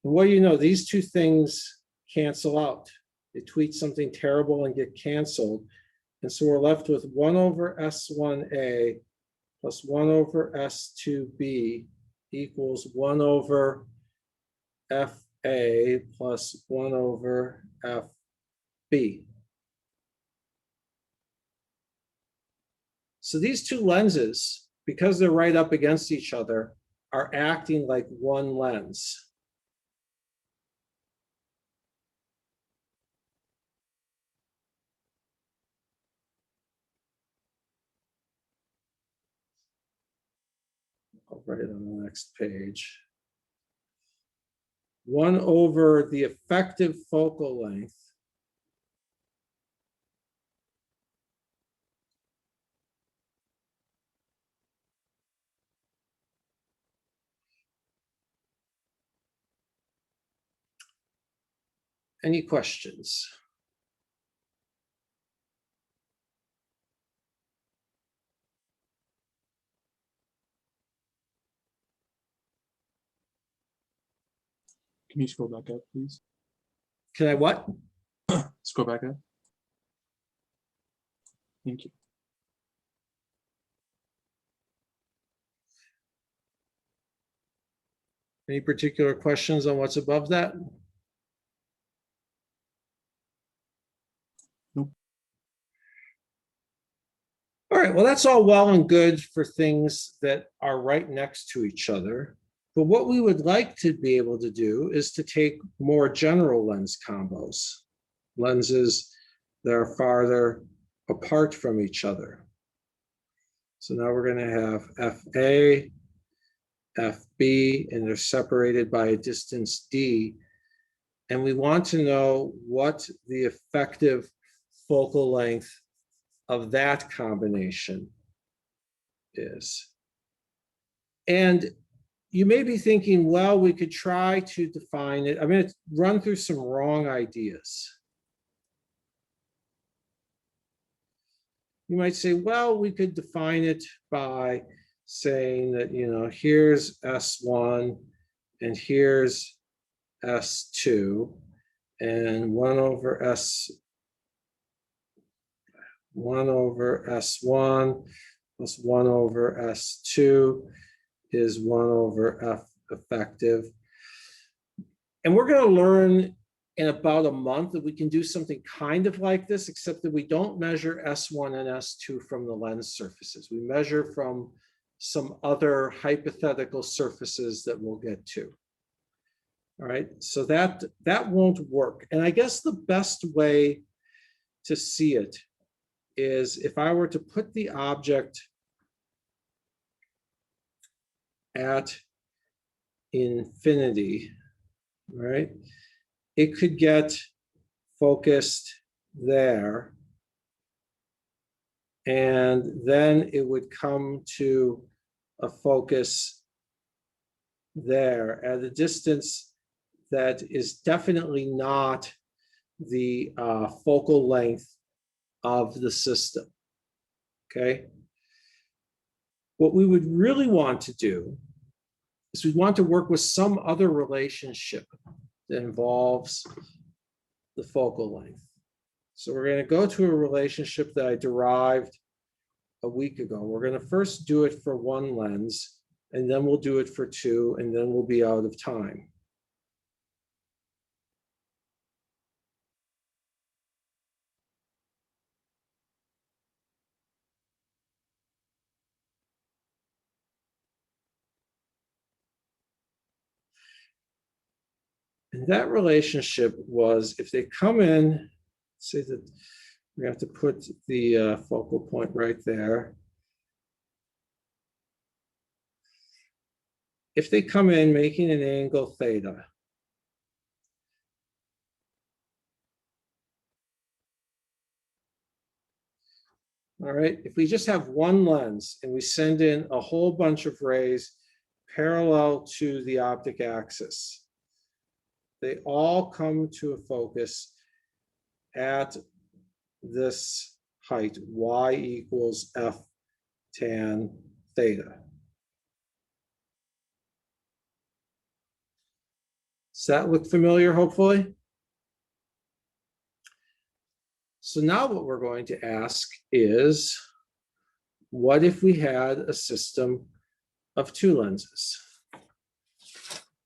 And what do you know? These two things cancel out. They tweet something terrible and get canceled. And so we're left with 1 over S1A plus 1 over S2B equals 1 over FA plus 1 over FB. So these two lenses, because they're right up against each other, are acting like one lens. I'll write it on the next page. 1 over the effective focal length Any questions? Can you scroll back up, please? Can I what? Scroll back up. Thank you. Any particular questions on what's above that? Nope. All right, well, that's all well and good for things that are right next to each other. But what we would like to be able to do is to take more general lens combos, lenses that are farther apart from each other. So now we're going to have FA, FB, and they're separated by a distance D. And we want to know what the effective focal length of that combination is. And you may be thinking, well, we could try to define it. I'm going to run through some wrong ideas. You might say, well, we could define it by saying that, you know, here's S1 and here's S2 and 1 over S1 plus 1 over S2 is 1 over F effective. And we're going to learn in about a month that we can do something kind of like this, except that we don't measure S1 and S2 from the lens surfaces. We measure from some other hypothetical surfaces that we'll get to. All right, so that won't work. And I guess the best way to see it is if I were to put the object at infinity, right? It could get focused there, and then it would come to a focus there at a distance that is definitely not the focal length of the system, okay? What we would really want to do is we want to work with some other relationship that involves the focal length. So we're going to go to a relationship that I derived a week ago. We're going to first do it for one lens, and then we'll do it for two, and then we'll be out of time. And that relationship was if they come in, say that we have to put the focal point right there. If they come in making an angle theta, all right, if we just have one lens and we send in a whole bunch of rays parallel to the optic axis, they all come to a focus at this height, y equals f tan theta. Does that look familiar, hopefully? So now what we're going to ask is, what if we had a system of two lenses?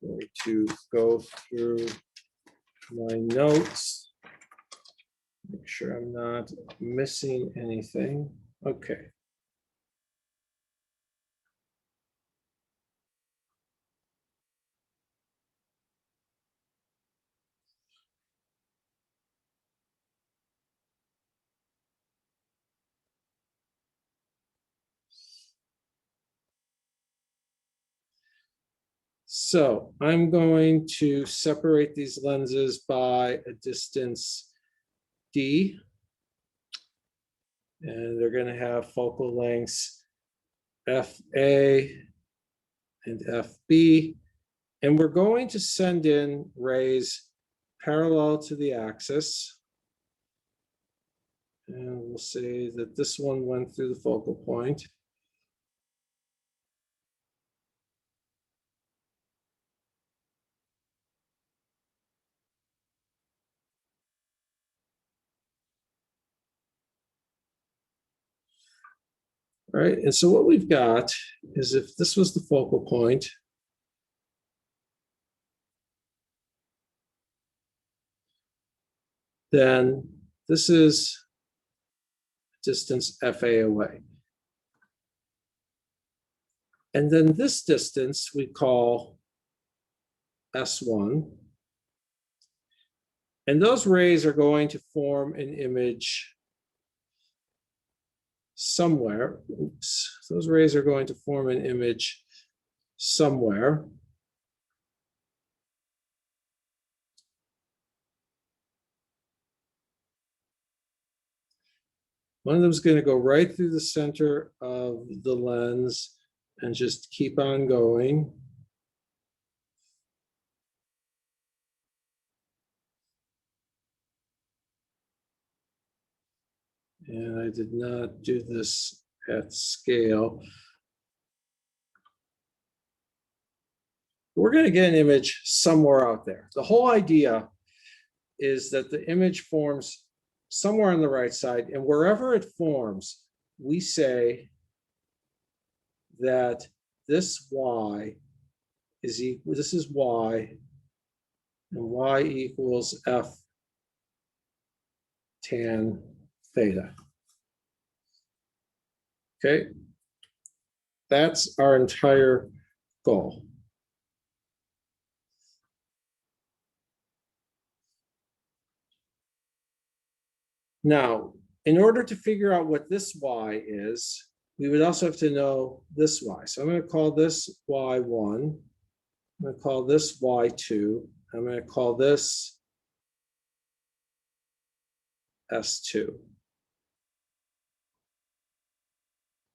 I'm going to go through my notes, make sure I'm not missing anything. Okay. So I'm going to separate these lenses by a distance d, and they're going to have focal lengths FA and FB, and we're going to send in rays parallel to the axis. And we'll say that this one went through the focal point. All right, and so what we've got is, if this was the focal point, then this is distance FA away. And then this distance we call S1. And those rays are going to form an image somewhere. Oops. Those rays are going to form an image somewhere. One of them is going to go right through the center of the lens and just keep on going. And I did not do this at scale. We're going to get an image somewhere out there. The whole idea is that the image forms somewhere on the right side, and wherever it forms, we say that this y is equal, this is y, and y equals f tan theta. Okay, that's our entire goal. Now, in order to figure out what this y is, we would also have to know this y. So I'm going to call this y1. I'm going to call this y2. I'm going to call this S2.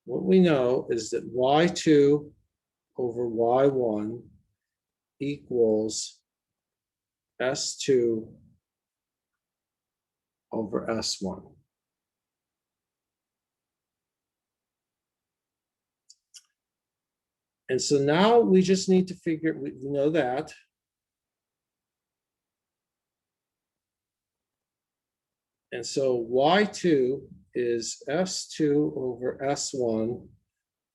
What we know is that y2 over y1 equals S2 over S1. And so now we just need to figure, we know that. And so y2 is S2 over S1,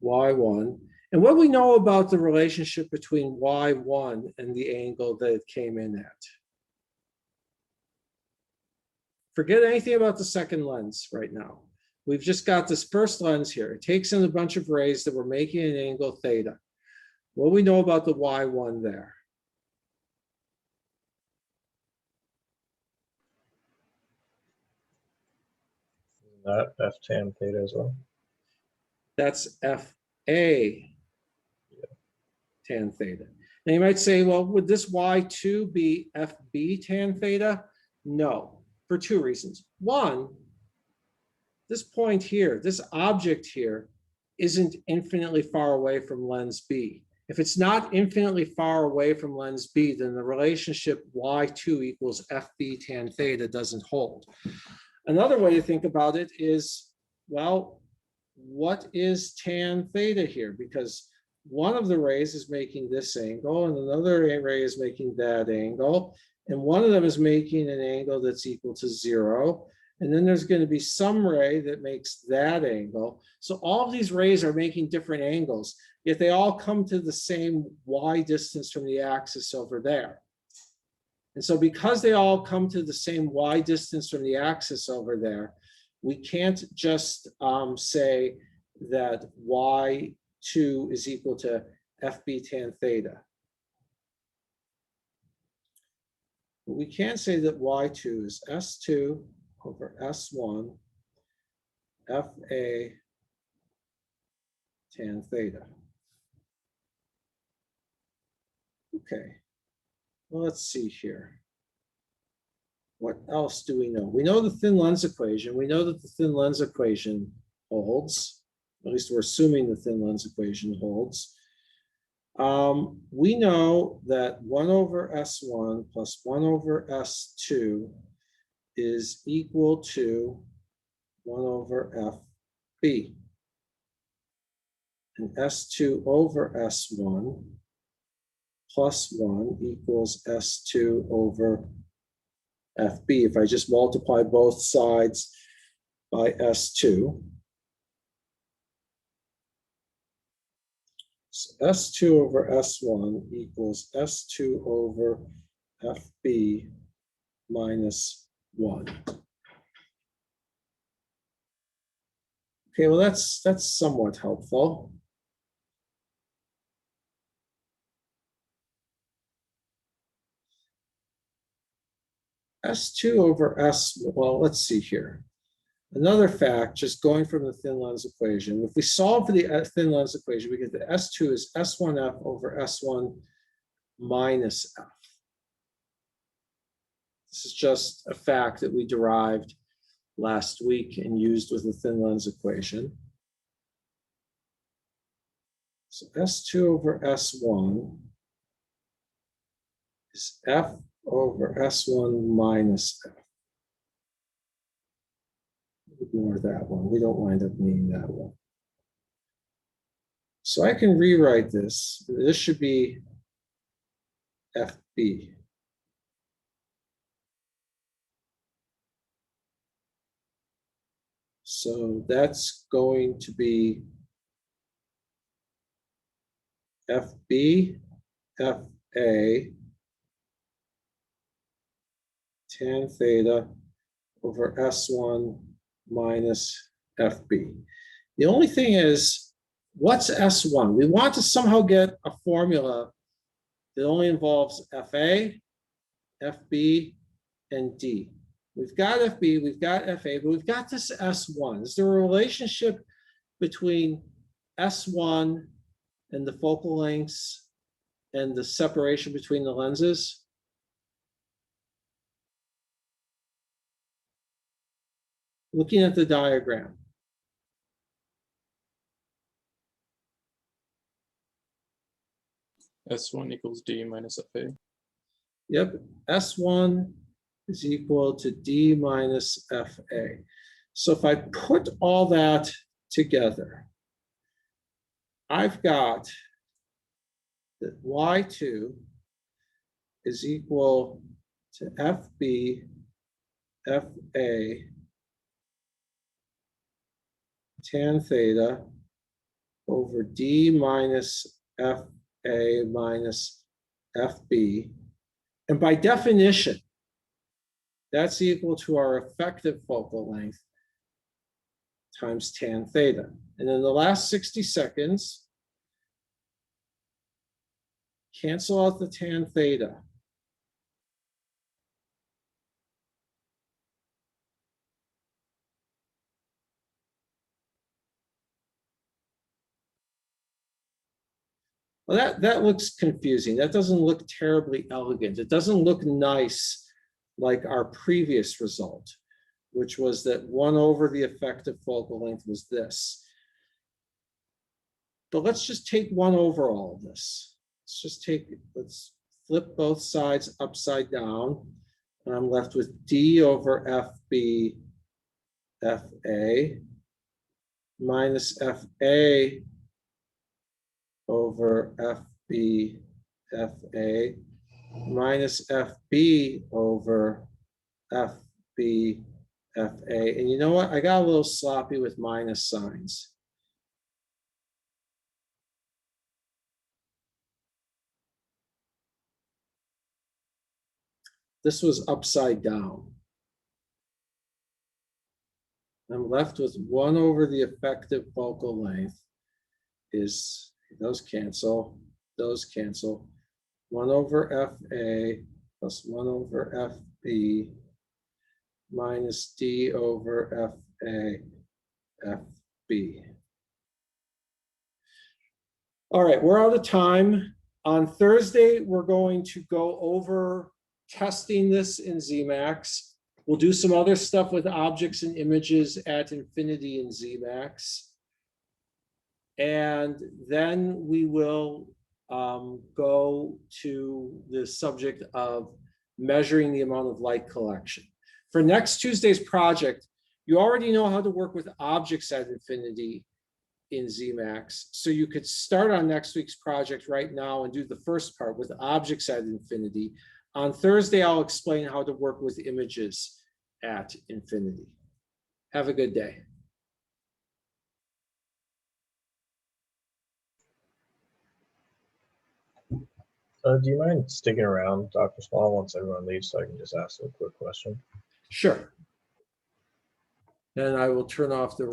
y1. And what we know about the relationship between y1 and the angle that it came in at. Forget anything about the second lens right now. We've just got this first lens here. It takes in a bunch of rays that we're making an angle theta. What do we know about the y1 there? That F tan theta as well. That's FA tan theta. Now you might say, well, would this Y2 be FB tan theta? No, for two reasons. One, this point here, this object here, isn't infinitely far away from lens B. If it's not infinitely far away from lens B, then the relationship Y2 equals FB tan theta doesn't hold. Another way to think about it is, well, what is tan theta here? Because one of the rays is making this angle and another ray is making that angle. And one of them is making an angle that's equal to 0. And then there's going to be some ray that makes that angle. So all of these rays are making different angles, yet they all come to the same y distance from the axis over there. And so because they all come to the same y distance from the axis over there, we can't just say that y2 is equal to FB tan theta. But we can say that y2 is S2 over S1 FA tan theta. Okay, well, let's see here. What else do we know? We know the thin lens equation. We know that the thin lens equation holds. At least we're assuming the thin lens equation holds. We know that 1 over S1 plus 1 over S2 is equal to 1 over FB. And S2 over S1 plus 1 equals S2 over FB. If I just multiply both sides by S2, so S2 over S1 equals S2 over FB minus 1. Okay, well, that's somewhat helpful. S2 over S, well, let's see here. Another fact, just going from the thin lens equation, if we solve for the thin lens equation, we get that S2 is S1F over S1 minus F. This is just a fact that we derived last week and used with the thin lens equation. So S2 over S1 is F over S1 minus F. Ignore that one. We don't wind up needing that one. So I can rewrite this. This should be FB. So that's going to be FB, FA, tan theta over S1 minus FB. The only thing is, what's S1? We want to somehow get a formula that only involves FA, FB, and D. We've got FB, we've got FA, but we've got this S1. Is there a relationship between S1 and the focal lengths and the separation between the lenses? Looking at the diagram. S1 equals D minus FA. Yep, S1 is equal to D minus FA. So if I put all that together, I've got that Y2 is equal to FB, FA, tan theta over D minus FA minus FB. And by definition, that's equal to our effective focal length times tan theta. And in the last 60 seconds, cancel out the tan theta. Well, that looks confusing. That doesn't look terribly elegant. It doesn't look nice like our previous result, which was that 1 over the effective focal length was this. But let's just take 1 over all of this. Let's flip both sides upside down. And I'm left with D over FB FA minus FA over FB FA minus FB over FB FA. And you know what? I got a little sloppy with minus signs. This was upside down. I'm left with 1 over the effective focal length is, those cancel. 1 over FA plus 1 over FB minus D over FA FB. All right, we're out of time. On Thursday, we're going to go over testing this in Zemax. We'll do some other stuff with objects and images at infinity in Zemax. And then we will go to the subject of measuring the amount of light collection. For next Tuesday's project, you already know how to work with objects at infinity in Zemax. So you could start on next week's project right now and do the first part with objects at infinity. On Thursday, I'll explain how to work with images at infinity. Have a good day. Do you mind sticking around, Dr. Small, once everyone leaves so I can just ask a quick question? Sure. And I will turn off the